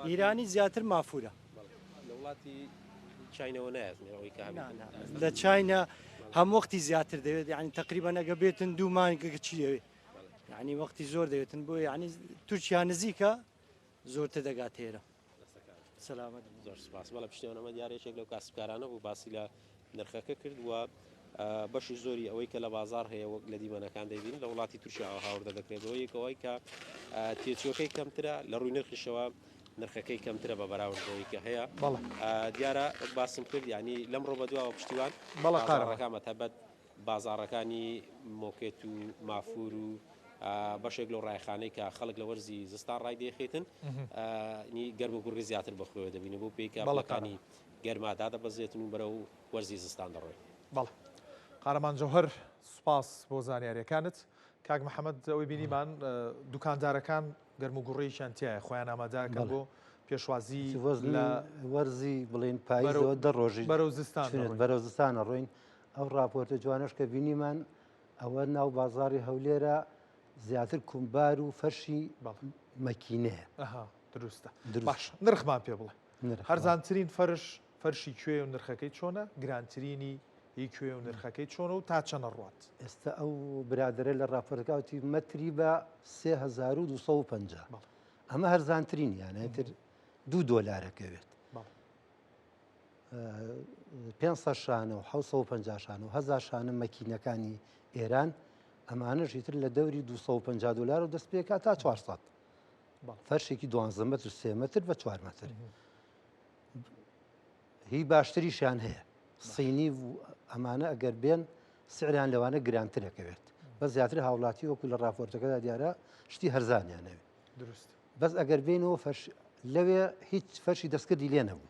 ئیرانی زیاتر مافورە لە وڵاتی چینەوە نایەوەی کە لە چینە هەم وەختی زیاتر دەوێت ینی تقریبا نەگە بێتن دوو مانگە چی دەوێت ینی وەختی زۆر دەوێتن بۆ ینی تورکیا نزیکە زۆرتە دەگات هێرە سەلامەت زۆر سپاس بەڵە پشتێنەمە دیارێکێک لەو کاسبکارانە بوو باسی لە نرخەکە کردووە بەشی زۆری ئەوەی کە لە بازار هەیە وەک لە دیمەنەکان دەبین لە وڵاتی تورکیاوە هاوردە دەکرێتەوە یەکەوەی کە تێچووەکەی کەمترە لە ڕووی نرخیشەوە نرخەکەی کەمترە بە بەراوردەوەی کە هەیە دیارە باسم کرد ینی لەم ڕۆ بەدووە پشتیوان بەڵەکان تەبەت بازاڕەکانی موکێت و مافور و بەشێک لە ڕایخانەی کە خەڵک لە وەرزی زستان ڕای دێخێتن گەرم و گوڕی زیاتر بەخۆوە دەبینی بۆ پێیکە بەڵەکانی گەرمادا دەبەزێتن و بەرە و وەرزی زستان دەڕۆی بەڵ قارەمان جۆهەر سوپاس بۆ زانیاریەکانت کاک محەممەد ئەوەی بینیمان دوکاندارەکان گەرم و گوڕیشیان تایە خۆیان ئامادەکەن بۆ پێشوازی لە وەرزی بڵێن پاییزەوە دەڕۆژی بەرەو زستان بەرەو زستانە ڕۆین ئەو راپۆرتە جوانش کە بینیمان ئەوە ناو بازاری هەولێرە زیاتر کومبار و فەرشی مەکینەیە دروستە باش نرخمان پێ بڵێ هەرزانترین فەرشی کوێ و نرخەکەی چۆنە گرانترینی هی کوێ و نرخەکەی چۆنە و تا چەنە ڕوات ئێستا ئەو برادرە لە راپۆرتکاوتی مەتری بە 3250 ئەمە هەرزانترین یانێتر $2 500 شانە و 750 شانە و 1000 شانە مەکینەکانی ئێران ئەمانەشیتر لە دەوری $250 و دەست پێکات تا 400 فەرشێکی 12 متر 3 متر بە 4 متر هی باشتریشیان هەیە سینی ئەمانە ئەگەر بێن سعریان لەوانە گرانترەکەوێت بە زیاتر هاوڵاتی وەکو لە راپۆرتەکەدا دیارە شتی هەرزانیانەوێت دروست بەس ئەگەر بینەوە لەوێ هیچ فەرشی دەستکردی لێ نەبوو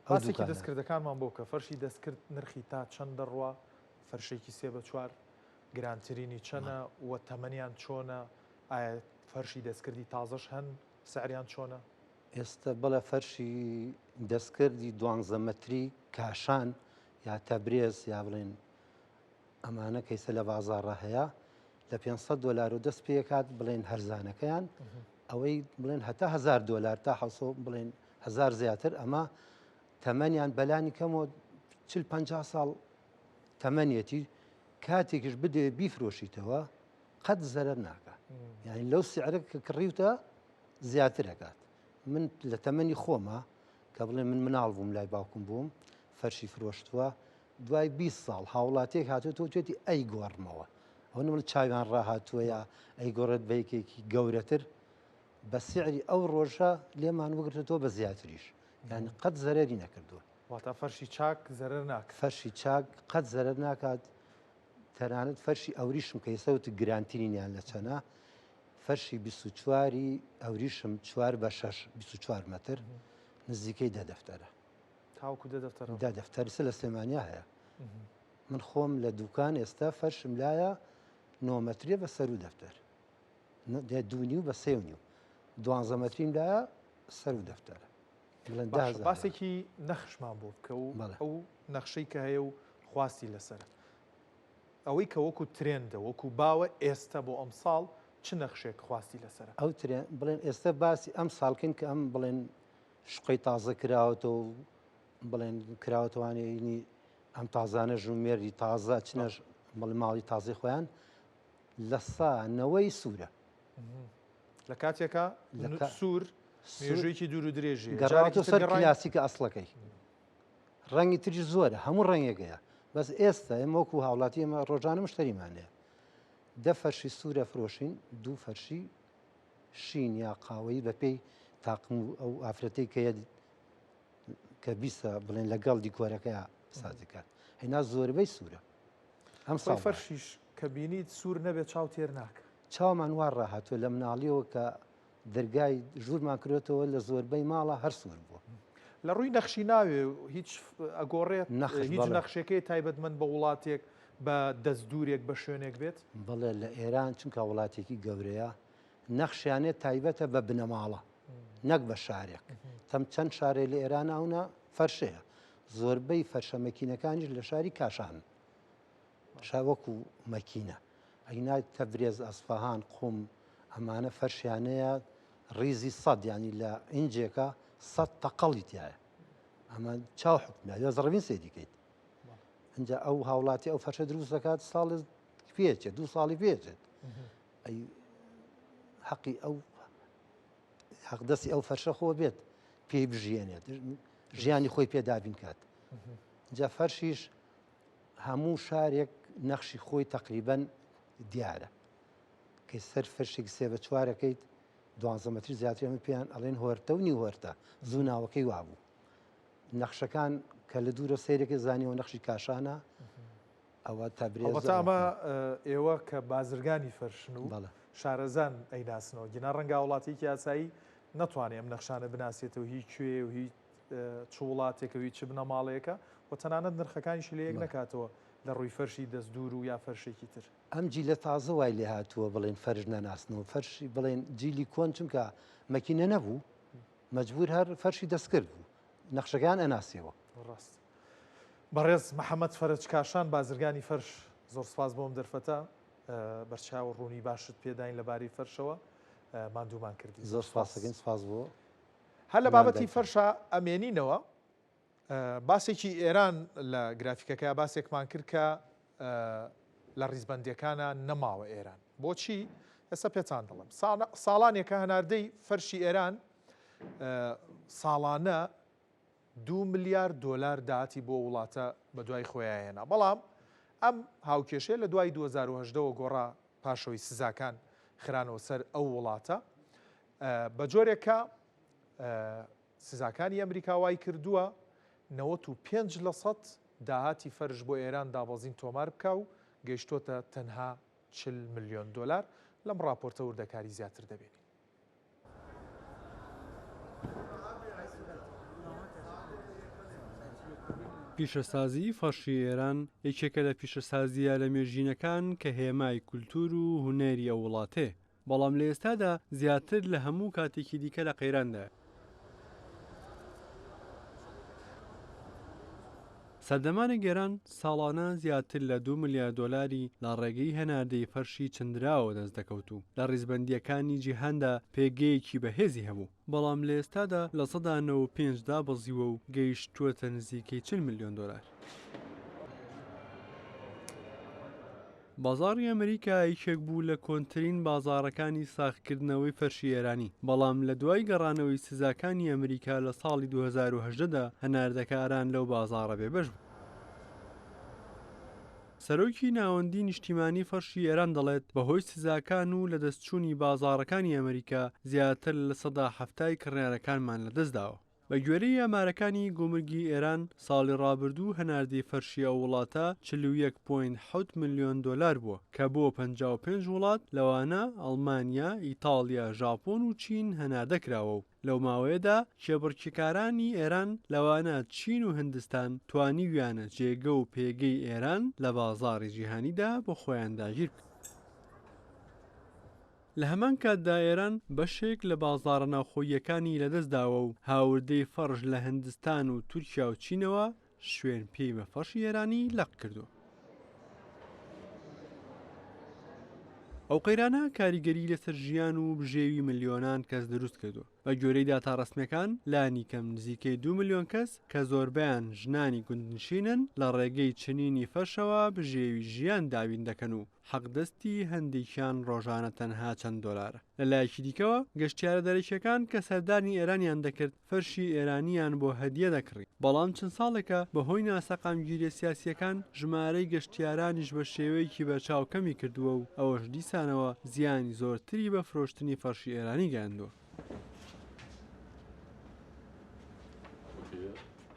پاسێکی دەستکردەکانمان بۆ کە فەرشی دەستکرد نرخی تا چەند دەڕوا فەرشێکی 3 بە 4 گرانترینی چەنە وە تەمەنیان چۆنە ئایا فەرشی دەستکردی تازەش هەن سعریان چۆنە ئێستا بەڵە فەرشی دەستکردی 12 متری کاشان یا تەبرێز یا بڵێن ئەمانە کەیسە لە بازاڕە هەیە لە $500 دەست پێکات بڵێن هەرزانەکەیان ئەوەی بڵێن هەتا $1000 تا بڵێن 1000 زیاتر ئەمە تەمەنیان بەلانی کەمەوە 40-50 ساڵ تەمەنیەتی کاتێکش بدێ بیفرۆشیتەوە قەت زەرەر ناکە یعنی لەو سعرە کە کڕیوتە زیاترەکات من لە تەمەنی خۆمە کە بڵێن من مناڵ بووم لای باوکم بووم فەرشی فرۆشتووە دوای 20 ساڵ هاوڵاتێک هاتوێتەوە توێتی ئەی گۆڕمەوە ئەو نمڵ چاویان ڕاهاتووە یا ئەی گۆڕێت بەیکێکی گەورەتر بە سعری ئەو ڕۆژە لێمان وەگرێتەوە بە زیاتریش یعنی قەت زەرەری نەکردووە واتە فەرشی چاک زەرەر ناکە فەرشی چاک قەت زەرەر ناکات تەنانەت فەرشی ئەوریشم کە ئێسەوت گرانترینیان لە چەنە فەرشی 24 ئەوریشم 4 بە 6 24 متر نزیکەی 10 دەفتەرە تاوکو دا دەفتەرسە لە سلێمانیا هەیە من خۆم لە دوکان ئێستا فەرشم لایە 9 متریە بە سەر و دەفتەر دوونی و بە 3 و 12 متریم لایە سەر و دەفتەرە باسێکی نەخشمان بۆ بکە و ئەو نەخشەی کە هەیە و خواستی لەسرە ئەوەی کە وەکو ترێندە وەکو باوە ئێستا بۆ ئەم ساڵ چ نەخشێک خواستی لەسرە ئەو بڵێن ئێستا باسی ئەم ساڵکەین کە ئەم بڵێن شقی تازە کراوەتەوە و بڵێن کراوەتوانێنی ئەم تازانە ژومێری تازە چنەش بڵێ ماڵی تازی خۆیان لە سانەوەی سوورە لە کاتێکە سوور مێژوویەکی دوور و درێژی گەڕاتۆ سەر کلاسیکە ئەسڵەکەی ڕەنگی تری زۆرە هەموو ڕەنگێکەیە بەس ئێستا ئێمە وەکو هاوڵاتی ئێمە ڕۆژانە مشتریمانەیە 10 فەرشی سوورە فرۆشین 2 فەرشی شین یا قاوەیی بە پێی تاقم و ئەو ئافرەتەی کە بیسە بڵێن لەگەڵ دیکۆرەکەی سازیکات هێنا زۆربەی سوورە ئەم ساڵ فەرشیش کە بینیت سوور نەبێت چاو تێر ناکە چاومان وا ڕاهاتوە لە مناڵیەوە کە دەرگای ژوورمان کرێتەوە لە زۆربەی ماڵە هەر سوور بووە لە ڕووی نەخشی ناوێ هیچ ئەگۆڕێت هیچ نەخشەکەی تایبەتمەند بە وڵاتێک بە دەست دوورێک بە شوێنێک بێت بڵێ لە ئێران چونکە وڵاتێکی گەورەیە نەخشیانێت تایبەتە بە بنەماڵە نەک بە شارێک تەم چەند شارێ لە ئێران ئەوە فەرشەیە زۆربەی فەرشە مەکینەکانیش لە شاری کاشان شاوەکو مەکینە ئەینای تەبرێز ئەسفەهان قوم ئەمانە فەرشیانەیە ڕیزی 100 ینی لە ئینجێکە 100 تەقەڵی تایە ئەمە چاو حکمە یا زڕوین سێدیکەیت اینجا ئەو هاوڵاتی ئەو فەرشە دروست دەکات ساڵی پێچێت 2 ساڵی پێچێت ئەی حەقی ئەو حەقدەستی ئەو فەرشە خۆ بێت پێی بژێنێت ژیانی خۆی پێدابین کات جا فەرشیش هەموو شارێک نەخشی خۆی تقریبەن دیارە کە سەر فەرشێک 3 بە 4ەکەیت 12 متری زیاتر ئەمە پێیان ئەڵێن هۆرتە و نیوەرتە زوو ناوەکەی وابوو نەخشەکان کە لە دوورە سیرێکی زانیەوە نەخشی کاشانە ئەوە تەبرێز ئەمە ئێوە کە بازرگانی فەرشن و شارەزان ئەیناسنەوە گینا ڕەنگا وڵاتێکی یاسایی نەتوانێت ئەم نەخشانە بناسێتەوە هیچ کوێ و هیچ چ وڵاتێکە هیچ بنە ماڵەیەەکە و تەنانەت نرخەکانیش لە یەک نکاتەوە لە ڕووی فەرشی دەست دوور و یا فەرشێکی تر ئەم جیلە تازە وای لێ هاتووە بڵێن فەرش نەناسنەوە فەرشی بڵێن جیلی کۆن چونکە مەکینە نەبوو مەجبور هەر فەرشی دەستکرد بوو نەخشەکان ئەناسیەوە ڕاست بەڕێز محەممەد فەرج کاشان بازرگانی فەرش زۆر سپاس بۆم دەرفەتە بەرچاو ڕوونی باشت پێداین لەباری فەرشەوە مادوومان کردی زۆر سپاسەکەین سپاس بۆ هەر لە بابەتی فەرشە ئەمێنینەوە باسێکی ئێران لە گرافیکەکە باسێکمان کرد کە لە ڕیزبەندیەکانە نەماوە ئێران بۆچی ئێستا پێچان دەڵم ساڵانێکە هەناردەی فەرشی ئێران ساڵانە 2 ملیارد دۆلار داهاتی بۆ وڵاتە بە دوای خۆیانهێنا بەڵام ئەم هاوکێشەیە لە دوای 2010ەوە گۆڕا پاشەوەی سزاکان خرانەوە سەر ئەو وڵاتە بە جۆرێکە سزاکانی ئەمریکا وای کردووە 95% داهاتی فەرش بۆ ئێران دابەزین تۆمار بکە و گەیشتۆتە تەنها 40 ملیۆن دلار لەم راپۆرتە وردەکاری زیاتر دەبێت. پیشەسازی فەرشی ئێران یەکێکە لە پیشەسازیە لە مێژینەکان کە هێمای کولتور و هونەری ئەو وڵاتێ، بەڵام لە ئێستادا زیاتر لە هەموو کاتێکی دیکە لە قەیراندا. سەردەمانی گێران ساڵانە زیاتر لە 2 ملیار دلاری لە ڕێگەی هەناردەی فەرشی چندراوە دەست دەکەوت و لە ڕیزبەندیەکانی جیهاندا پێگەیەکی بەهێزی هەبوو، بەڵام لە ئێستادا لە 95 دابەزیوە و گەیشتووەتە نزیکەی 40 ملیۆن دلار. بازاڕی ئەمریکا یەکێک بوو لە کۆنترین بازاڕەکانی ساختکردنەوەی فەرشی ئێرانی، بەڵام لە دوای گەڕانەوەی سزاکانی ئەمریکا لە ساڵی 2018دا هەناردەکاران لەو بازاڕە بێبەش بوو. سەرۆکی ناوەندی نیشتیمانی فەرشی ئێران دەڵێت بەهۆی سزاکان و لە دەستچوونی بازاڕەکانی ئەمریکا زیاتر لە 70 کڕیارەکانمان لەدەستداوە. بە گوێرەی ئامارەکانی گۆمرگی ئێران ساڵی ڕابردوو هەناردەی فەرشی ئەو وڵاتە 41.7 ملیۆن دلار بووە کە بۆ 55 وڵات لەوانە ئەڵمانیا، ئیتاڵیا، ژاپۆن و چین هەناردە کراوە و لەو ماوەیەدا کێبڕکێکارانی ئێران لەوانە چین و هندستان توانیویانە جێگە و پێگەی ئێران لە بازاڕی جیهانیدا بۆ خۆیان داگیر بکەن. لە هەمان کاتدا ئێران بەشێک لە بازاڕە ناوخۆییەکانی لەدەستداوە و هاوردەی فەرش لە هندستان و تورکیا و چینەوە شوێن پێی بە فەرشی ئێرانی لەق کردو. ئەو قەیرانە کاریگەری لەسەر ژیان و بژێوی ملیۆنان کەس دروست کردو. بە گوێرەی داتا ڕەسمیەکان لانی کەم نزیکەی 2 ملیۆن کەس کە زۆربیان ژنانی گوندنشینن لە ڕێگەی چنینی فەرشەوە بژێوی ژیان دابین دەکەن و حەقدەستی هەندێکیان ڕۆژانە تەنها چەند دۆلارە. لە لایەکی دیکەوە گەشتیارە دەرەکیەکان کە سەردانی ئێرانیان دەکرد فەرشی ئێرانیان بۆ هەدیە دەکڕی، بەڵام چەند ساڵێکە بەهۆی ناسەقامگیریە سیاسیەکان ژمارەی گەشتیارانیش بە شێوەیەکی بەرچاو کەمی کردووە و ئەوەش دیسانەوە زیانی زۆرتری بە فرۆشتنی فەرشی ئێرانی گەیاندووە.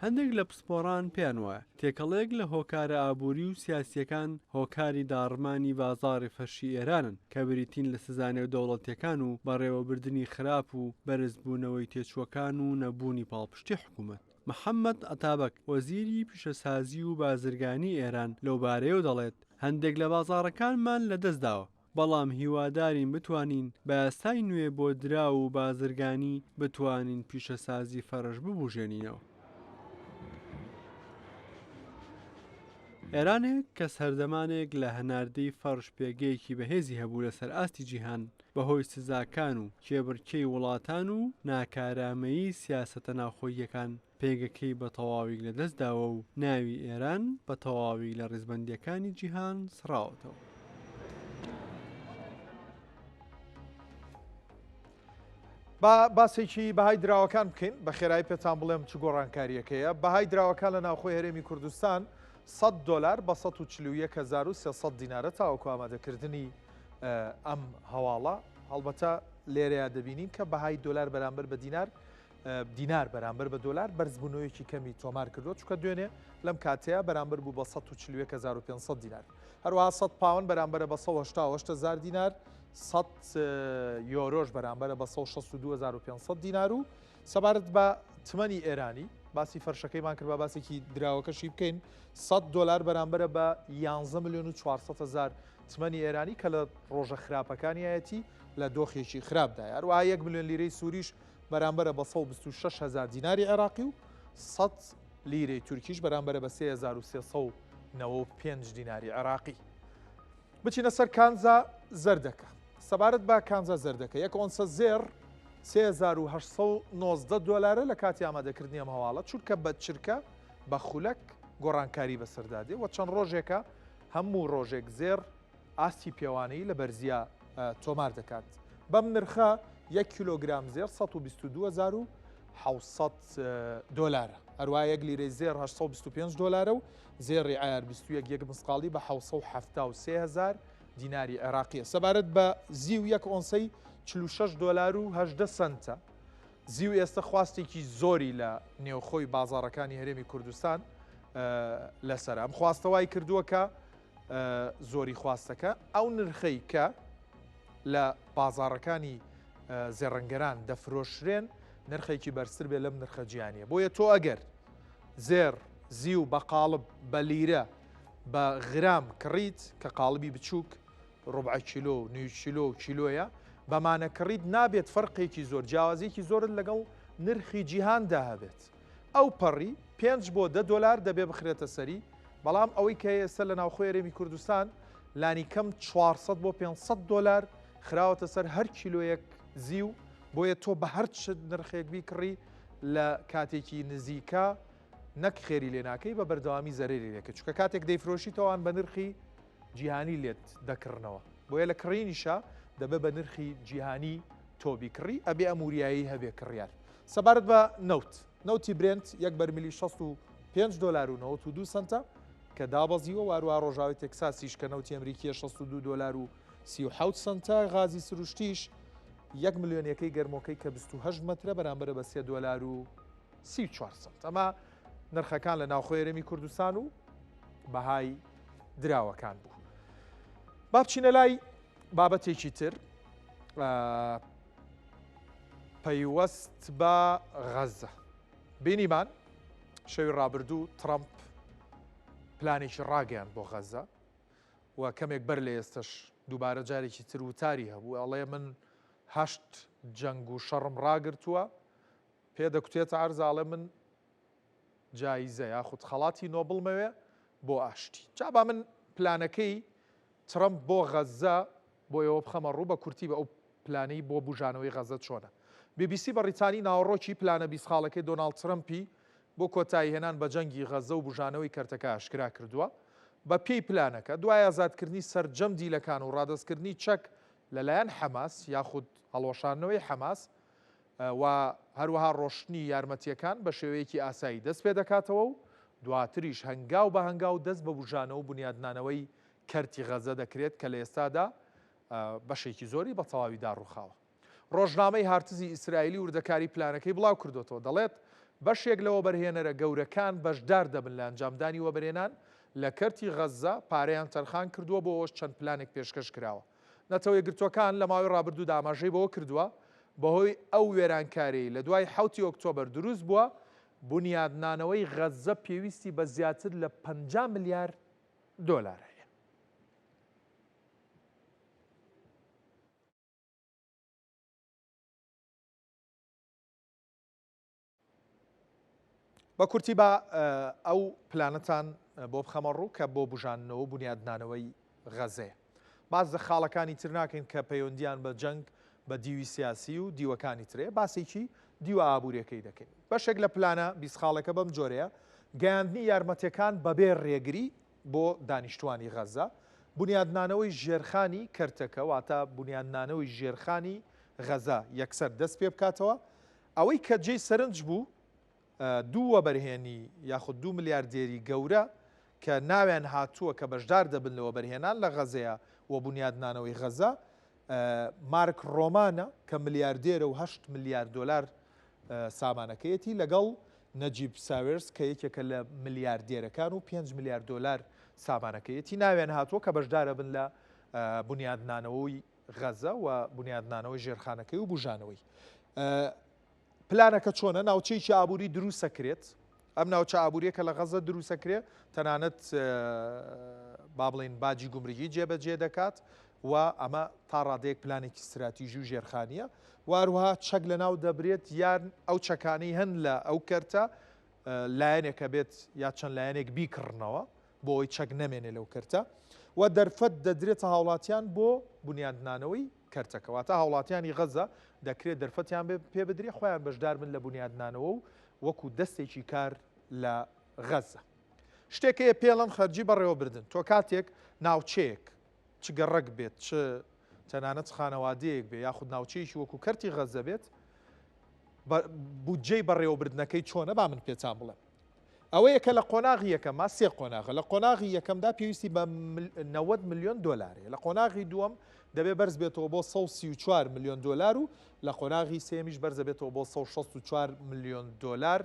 هەندێک لە پسپۆڕان پێیان وایە تێکەڵەیەک لە هۆکارە ئابووری و سیاسیەکان هۆکاری داڕمانی بازاڕی فەرشی ئێرانن کە بریتین لە سزانێ و دەوڵەتیەکان و بەڕێوەبردننی خراپ و بەرزبوونەوەی تێچووەکان و نەبوونی پاڵپشتی حکوومەت. محەممەد ئەتابک وەزیری پیشەسازی و بازرگانی ئێران لەو بارەیە دەڵێت هەندێک لە بازاڕەکانمان لەدەستداوە، بەڵام هیوادارین بتوانین بە یاسای نوێ بۆ درا و بازرگانی بتوانین پیشەسازی فەرش ببوژێنینەوە. ئێرانێک کە سەردەمانێک لە هەناردەی فەرش پێگەیەکی بەهێزی هەبوو لەسەر ئاستی جیهان بەهۆی سزاکان و کێبڕکەی وڵاتان و ناکارامەیی سیاسەتە ناوخۆییەکان پێگەکەی بە تەواوی لەدەستداوە و ناوی ئێران بە تەواوی لە ڕیزبەندیەکانی جیهان سڕاوەتەوە. باسێکی بەهای دراوەکان بکەین بە خێرایی پێتان بڵێم چ گۆڕانکاریەکەیە. بەهای دراوەکان لە ناوخۆی هەرێمی کوردستان 100 دلار بە 141,300 دینارە تاوەکو ئامادەکردنی ئەم هەواڵە. هەڵبەتە لێرەیە دەبینین کە بەهای دلار بەرامبەر بە دینار بەرامبەر بە دلار بەرزبوونەوەیەکی کەمی تۆمار کردو، چونکە دوێنێ لەم کاتەیە بەرامبەر بوو بە 141,500 دینار. هەروەها 100 پاوەند بەرامبەرە بە 188,000 دینار، 100 یۆرۆش بەرامبەرە بە 162,500 دینار و سەبارەت بە تمەنی ئێرانی باسی فەرشەکەیمان کرد بە باسێکی دراوەکەشی بکەین. 100 دلار بەرامبەرە بە 11,400,000 تمەنی ئێرانی کە لە ڕۆژە خراپەکانیەتی لە دۆخێکی خراپدای. هەروەها 1 ملیۆن لیرەی سووریش بەرامبەرە بە 126,000 دیناری عێراقی و 100 لیرەی تورکیش بەرامبەرە بە 3,395 دیناری عێراقی. بچینە سەر کانزا زەردەکە. سەبارەت بە کانزا زەردەکە یەک ئۆنسە زێر 3,890 دلارە لە کاتی ئامادەکردنی ئەم هەواڵە، چونکە بە چرکە بە خولەک گۆڕانکاری بەسەردادێ و چەند ڕۆژێکە هەموو ڕۆژێک زێر ئاستی پێوانەی لە بەرزیە تۆمار دەکات. بەم نرخە 1 کیلۆگرام زێر 122,700 دلارە. هەروە 1 لیرەی زێر 825 دلارە و زێڕی ئایار 21 مسقاڵی بە 773,000 دیناری عێراقیە سەبارەت بە زیو یەک ئۆنسەی 46 دلار و 18 سنتە زیو ئێستا خواستێکی زۆری لە نێوخۆی بازاڕەکانی هەرێمی کوردستان لەسەر ئەم خواستەوای کردووە کە زۆری خواستەکە ئەو نرخەی کە لە بازاڕەکانی زێڕەنگەران دەفرۆشرێن نرخێکی بەرزتر بێ لەم نرخە جیهانیە بۆیە تۆ ئەگەر زێر زیو بە قاڵب بە لیرە بە غرام کڕیت کە قاڵبی بچووک ڕبع کیلۆ نیو کیلۆ کیلۆیە بەمانە کڕیت نابێت فەرقێکی زۆر جیاوازێکی زۆرت لەگەڵ نرخی جیهاندا هەبێت ئەو پەڕی 5 بۆ 10 دلار دەبێ بخرێتە سەری بەڵام ئەوەی کە ئێستا لە ناوخۆی هەرێمی کوردستان لانی کەم 400 بۆ 500 دلار خراوەتە سەر هەر کیلۆیەک زیو بۆیە تۆ بە هەر نرخێک بیکڕی لە کاتێکی نزیکە نەک خێری لێ ناکەی بە بەردەوامی زەرری لێکە چونکە کاتێک دەیفرۆشیتەوەوان بە نرخی جیهانی لێت دەکردنەوە بۆیە لە کڕینیشە دەبێت بە نرخی جیهانی تۆ بیکڕی ئەبێ ئەموریایی هەبێ کڕیار سەبارەت بە نەوتی برنت یەک بەرمیلی 65 دلار و 92 سنتە کە دابەزیوە وارووا ڕۆژاوی تێکساسیش کە نەوتی ئەمریکیە 62 دلار و 37 سنتە غازی سروشتیش 1 ملیۆنەکەی گەرمۆکەی کە 28 مەترە بەرامبەرە بە 3 دلار و 34 سنت ئەمە نرخەکان لە ناوخۆی هەرێمی کوردستان و بەهای دراوەکان بوو با بچینە لای بابەتێکی تر پەیوەست بە غەزە بینیمان شەوی ڕابردوو ترامپ پلانێکی ڕاگەیان بۆ غەزە و کەمێک بەر لە ئێستش دووبارە جارێکی تر وتاری هەبوو ئەڵێ من 8 جەنگ و شەڕم ڕاگرتووە پێدەکوتێتە عەرزاڵێ من جایزە یاخود خەڵاتی نۆبڵمەوێ بۆ ئاشتی جابا من پلانەکەی ترامپ بۆ غەزە بۆ ئێوە بخەمە ڕوو بە کورتی بە ئەو پلانەی بۆ بژانەوەی غەزە چۆنە BBC بەڕیتانی ناوەڕۆکی پلانە بیسخاڵەکەی دۆناڵد ترامپی بۆ کۆتایی هێنان بە جەنگی غەزە و بژانەوەی کەرتەکە ئاشکرا کردووە بە پێی پلانەکە دوای ئازادکردنی سەرجەم دیلەکان و ڕادەستکردنی چەک لەلایەن حەماس یاخود هەڵۆشانەوەی حەماس و هەروەها ڕۆشتنی یارمەتیەکان بە شێوەیەکی ئاسایی دەست پێ دەکاتەوە و دواتریش هەنگاو بە هەنگاو دەست بە بژانە و بنیادنانەوەی کەرتی غەزە دەکرێت کە لە ئێستادا بەشێکی زۆری بە تەواوی داڕووخاوە ڕۆژنامەی هارتزی ئیسرائیلی وردەکاری پلانەکەی بڵاو کردوتەوە دەڵێت بەشێک لەوە بەرهێنەرە گەورەکان بەشدار دەبن لە ئەنجامدانی وەبرهێنان لە کەرتی غەزە پارەیان تەرخان کردووە بۆ ئەوەش چەند پلانێک پێشکەش کراوە نەتەوە یەکگرتوەکان لە ماوەی ڕابردوودا ئاماژەی بەوە کردووە بەهۆی ئەو وێرانکاری لە دوای 7 ئۆکتۆبەر دروست بووە بنیادنانەوەی غەزە پێویستی بە زیاتر لە 50 ملیار دۆلار هەیە بە کورتی بە ئەو پلانەتان بۆ بخەمە ڕوو کە بۆ بژانەوە بنیادنانەوەی غەزەیە باز لە خاڵەکانی تر ناکەین کە پەیوەندیان بە جەنگ بە دیوی سیاسی و دیوەکانی ترێ باسێکی دیوە ئابوووریەکەی دەکەین بەشێک لە پلانە بیسخاڵەکە بەم جۆرەیە گەیاندنی یارمەتیەکان بەبێ ڕێگری بۆ دانیشتوانی غەزە بنیادنانەوەی ژێرخانی کەرتەکە واتە بنیادنانەوەی ژێرخانی غەزە یەکسەر دەست پێ بکاتەوە ئەوەی کە جێی سەرنج بوو دووە بەرهێنی یاخود 2 ملیاردێری گەورە کە ناویان هاتووە کە بەشدار دەبن لەوە بەرهێنان لە غەزەیە و بنیادنانەوەی غەزە مارک ڕۆمانە کە ملیاردێرە و 8 ملیارد دلار سامانەکەیەتی لەگەڵ نەجیب ساوێرس کە یەکێکە لە ملیاردێرەکان و 5 میلیارد دلار سامانەکەیەتی ناویان هاتووە کە بەشدارە بن لە بنیادنانەوەی غەزە و بنیادنانەوەی ژێرخانەکەی و بژانەوەی پلانەکە چۆنە ناوچەیەکی ئابووری دروستەکرێت ئەم ناوچە ئابووریە کە لە غەزە دروستەکرێت تەنانەت با بڵێن باجی گومرگی جێبەجێ دەکات و ئەمە تا ڕادەیەک پلانێکی استراتیژی و ژێرخانیە واروها چەک لە ناو دەبرێت یان ئەو چەکانی هەن لە ئەو کەرتە لایەنێکە بێت یا چەند لایەنێک بیکڕنەوە بۆ ئەوی چەک نەمێنێ لەو کەرتە و دەرفەت دەدرێتە هاوڵاتیان بۆ بنیادنانەوەی کەرتەکەواتە هاوڵاتیانی غەزە دەکرێت دەرفەتیان پێ بدرێ خۆیان بەشدار بن لە بنیادنانەوە و وەکو دەستێکی کار لە غەزە شتێکەیە پێڵەن خەرجی بەڕێوەبردن تۆ کاتێک ناوچەیەک چ گەڕک بێت چ تەنانەت خانەوادەیەک بێ یاخود ناوچەیەکی وەکو کەرتی غەزە بێت بودجەی بەڕێوەبردنەکەی چۆنە با من پێتان بڵێم ئەوەیە کە لە قۆناغی یەکەمما سێ قۆناغە لە قۆناغی یەکەمدا پێویستی بە 90 میلیۆن دۆلارێ لە قۆناغی دووەم دەبێ بەرز بێتەوە بۆ 134 میلیۆن دۆلار و لە قۆناغی سێمیش بەرزە بێتەوە بۆ 164 میلیۆن دۆلار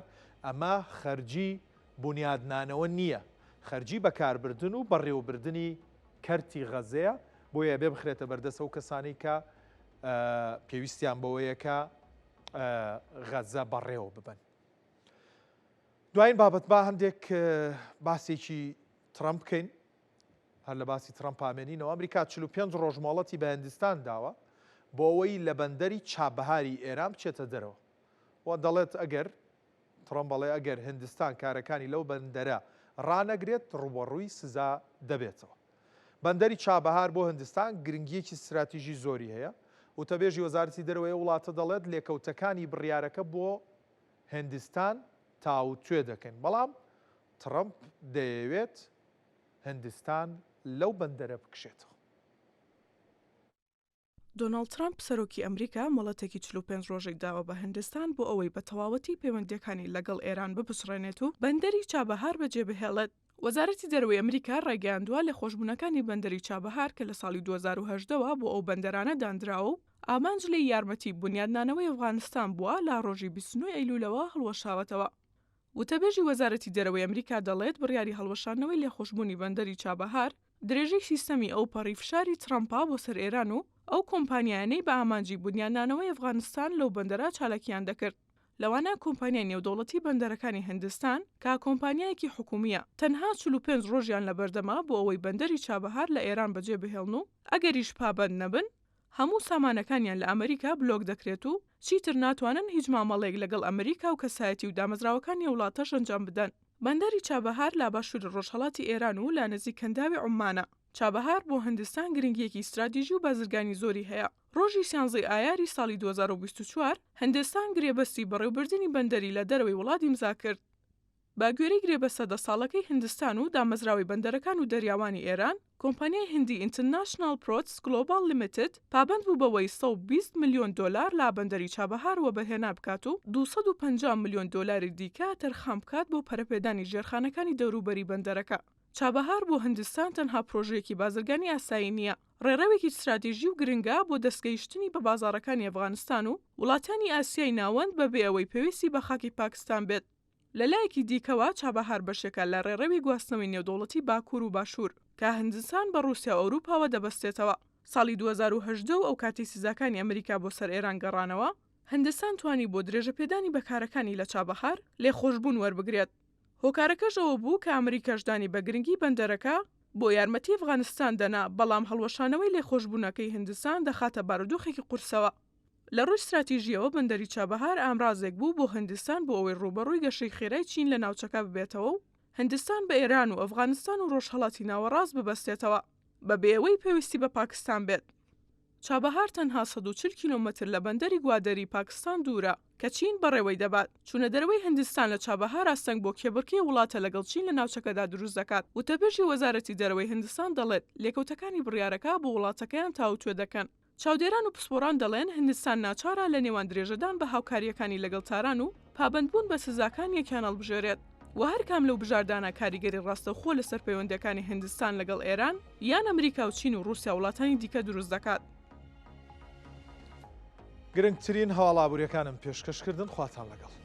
ئەمە خەرجی بنیادنانەوە نییە خەرجی بەکاربردن و بەڕێوەبردننی کەرتی غەزەیە بۆیە بێ بخرێتە بەردەسە و کەسانی کە پێویستیان بەوەیەکە غەزە بەڕێوە ببن. دوایین بابەت با هەندێک باسێکی ترامپ بکەین هەر لە باسی ترامپ ئامێنینەوە ئەمریکا 45 ڕۆژماڵەتی بە هەندستان داوە بۆ ئەوەی لە بەندەری چابەهاری ئێران بچێتە دەرەوە و دەڵێت ئەگەر ترامپ بەڵێ ئەگەر هندستان کارەکانی لەو بەندەرە ڕانەگرێت ڕوبەڕووی سزا دەبێتەوە. بەندەری چابەهار بۆ هندستان گرنگیەکی استراتیژی زۆری هەیە و تەبێژی وەزارەتی دەرەوەی وڵاتە دەڵێت لێکەوتەکانی بڕیارەکە بۆ هندستان تاوتوێ دەکەن بەڵام ترامپ دەیەوێت هندستان لەو بەندەرە بکشێتەوە. دۆناڵد ترامپ سەرۆکی ئەمریکا مۆڵەتێکی 45 ڕۆژێک داوە بە هندستان بۆ ئەوەی بە تەواوەتی پەیوەندیەکانی لەگەڵ ئێران بپشڕێنێت و بەندەری چابەهار بەجێبهێڵێت. وەزارەتی دەرەوەی ئەمریکا ڕایگەیاندووە لە خۆشببوونەکانی بەندەری چابەهار کە لە ساڵی 2010ەوە بۆ ئەو بەندەرانە دانراوە و ئامانج لە یارمەتی بنیادنانەوەی ئەفغانستان بووە لە ڕۆژی 29 ئەیلولەوە هەڵوەشاوەتەوە. وتەبێژی وەزارەتی دەرەوەی ئەمریکا دەڵێت بڕیاری هەڵوەشانەوەی لێخۆشببوونی بەندەری چابەهار درێژەی سیستەمی ئەو پەڕی فشاری ترامپا بۆ سەر ئێران و ئەو کۆمپانیانەی بە ئامانجی بنیادنانەوەی ئەفغانستان لەو بەندەرە چالاکیان دەکرد. لەوانە کۆمپانیای نێودەوڵەتی بەندەرەکانی هندستان کا کۆمپانیایەکی حکومیە تەنها 45 ڕۆژیان لە بەردەما بۆ ئەوەی بەندەری چابەهار لە ئێران بەجێبهێڵن و ئەگەریش پابەند نەبن هەموو سامانەکانیان لە ئەمریکا بلۆک دەکرێت و چیتر ناتوانن هیچ مامەڵەیەک لەگەڵ ئەمریکا و کەسایەتی و دامەزراوەکانی وڵاتەش ئەنجام بدەن. بەندەری چابەهار لا باشووری ڕۆژهەڵاتی ئێران و لا نزیک کەنداوی عومانە. چابەهار بۆ هندستان گرنگیەکی استراتیژی و بازرگانی زۆری هەیە. ڕۆژی 13 ئایاری ساڵی 2024 هندستان گرێبەستی بەڕێوەبردننی بەندەری لە دەرەوەی وڵاتی امزا کرد. با گوێرەی گرێبەستە 10 ساڵەکەی هندستان و دامەزراوی بەندەرەکان و دەریاوانی ئێران کۆمپانیای هندی ئینتەرناشنال پرۆتس گلۆبال لیمیتد پابند بوو بەوەی 120 میلیۆن دۆلار لا بەندەری چابەهار وەبەهێنا بکات و 250 میلیۆن دۆلاری دیکە تەرخان بکات بۆ پەرەپێدانی ژێرخانەکانی دەوروبەری بەندەرەکە. چابەهار بۆ هندستان تەنها پرۆژەیەکی بازرگانی ئاسایی نییە، ڕێڕەوێکی استراتیژی و گرنگە بۆ دەستگەیشتنی بە بازاڕەکانی ئەفغانستان و وڵاتانی ئاسیای ناوەند بەبێ ئەوەی پێویستی بە خاکی پاکستان بێت. لەلایەکی دیکەوە چابەهار بەشێکە لە ڕێڕەوی گواستنەوەی نێودەوڵەتی باکوور و باشوور کە هندستان بە رووسیا و ئەوروپاوە دەبەستێتەوە. ساڵی 2018 و ئەو کاتی سزاکانی ئەمریکا بۆ سەر ئێران گەڕانەوە، هندستان توانی بۆ درێژەپێدانی بەکارەکانی لە چابەهار لێخۆشبوون وەربگرێت. هۆکارەکەش ئەوە بوو کە ئەمریکاشدانی بە گرنگی بەندەرەکە بۆ یارمەتی ئەفغانستان دەنا بەڵام هەڵوەشانەوەی لێخۆشبوونەکەی هندستان دەخاتە بارودۆخێکی قورسەوە. لە ڕۆژ استراتیژیەوە بەندەری چابەهار ئامرازێک بوو بۆ هندستان بۆ ئەوەی ڕوبەڕووی گەشەی خێرای چین لە ناوچەکە ببێتەوە و هندستان بە ئێران و ئەفغانستان و ڕۆژهەڵاتی ناوەڕاست ببەستێتەوە بەبێ ئەوەی پێویستی بە پاکستان بێت. چابەهار تەنها 140 کیلۆمەتر لە بەندەری گوادەری پاکستان دوورە کە چین بەڕێوەی دەبات. چوونە دەرەوەی هندستان لە چابەهار ئاستەنگ بۆ کێبڕکەی وڵاتە لەگەڵ چین لە ناوچەکەدا دروست دەکات. وتەبێژی وەزارەتی دەرەوەی هندستان دەڵێت لێکەوتەکانی بڕیارەکە بۆ وڵاتەکەیان تاوتوێ دەکەن. چاودێران و پسپۆران دەڵێن هندستان ناچارە لە نێوان درێژەدان بە هاوکاریەکانی لەگەڵ تاران و پابندبوون بە سزاکان یەکیان هەڵبژێرێت. و هەر کام لەو بژاردانە کاریگەری ڕاستەوخۆ لەسەر پەیوەندیەکانی هندستان لەگەڵ ئێران یان ئەمریکا و چین و رووسیا وڵاتانی دیکە دروست دەکات. گرنگترین هەواڵابووریەکانم پێشکەشکردن خواتان لەگەڵ.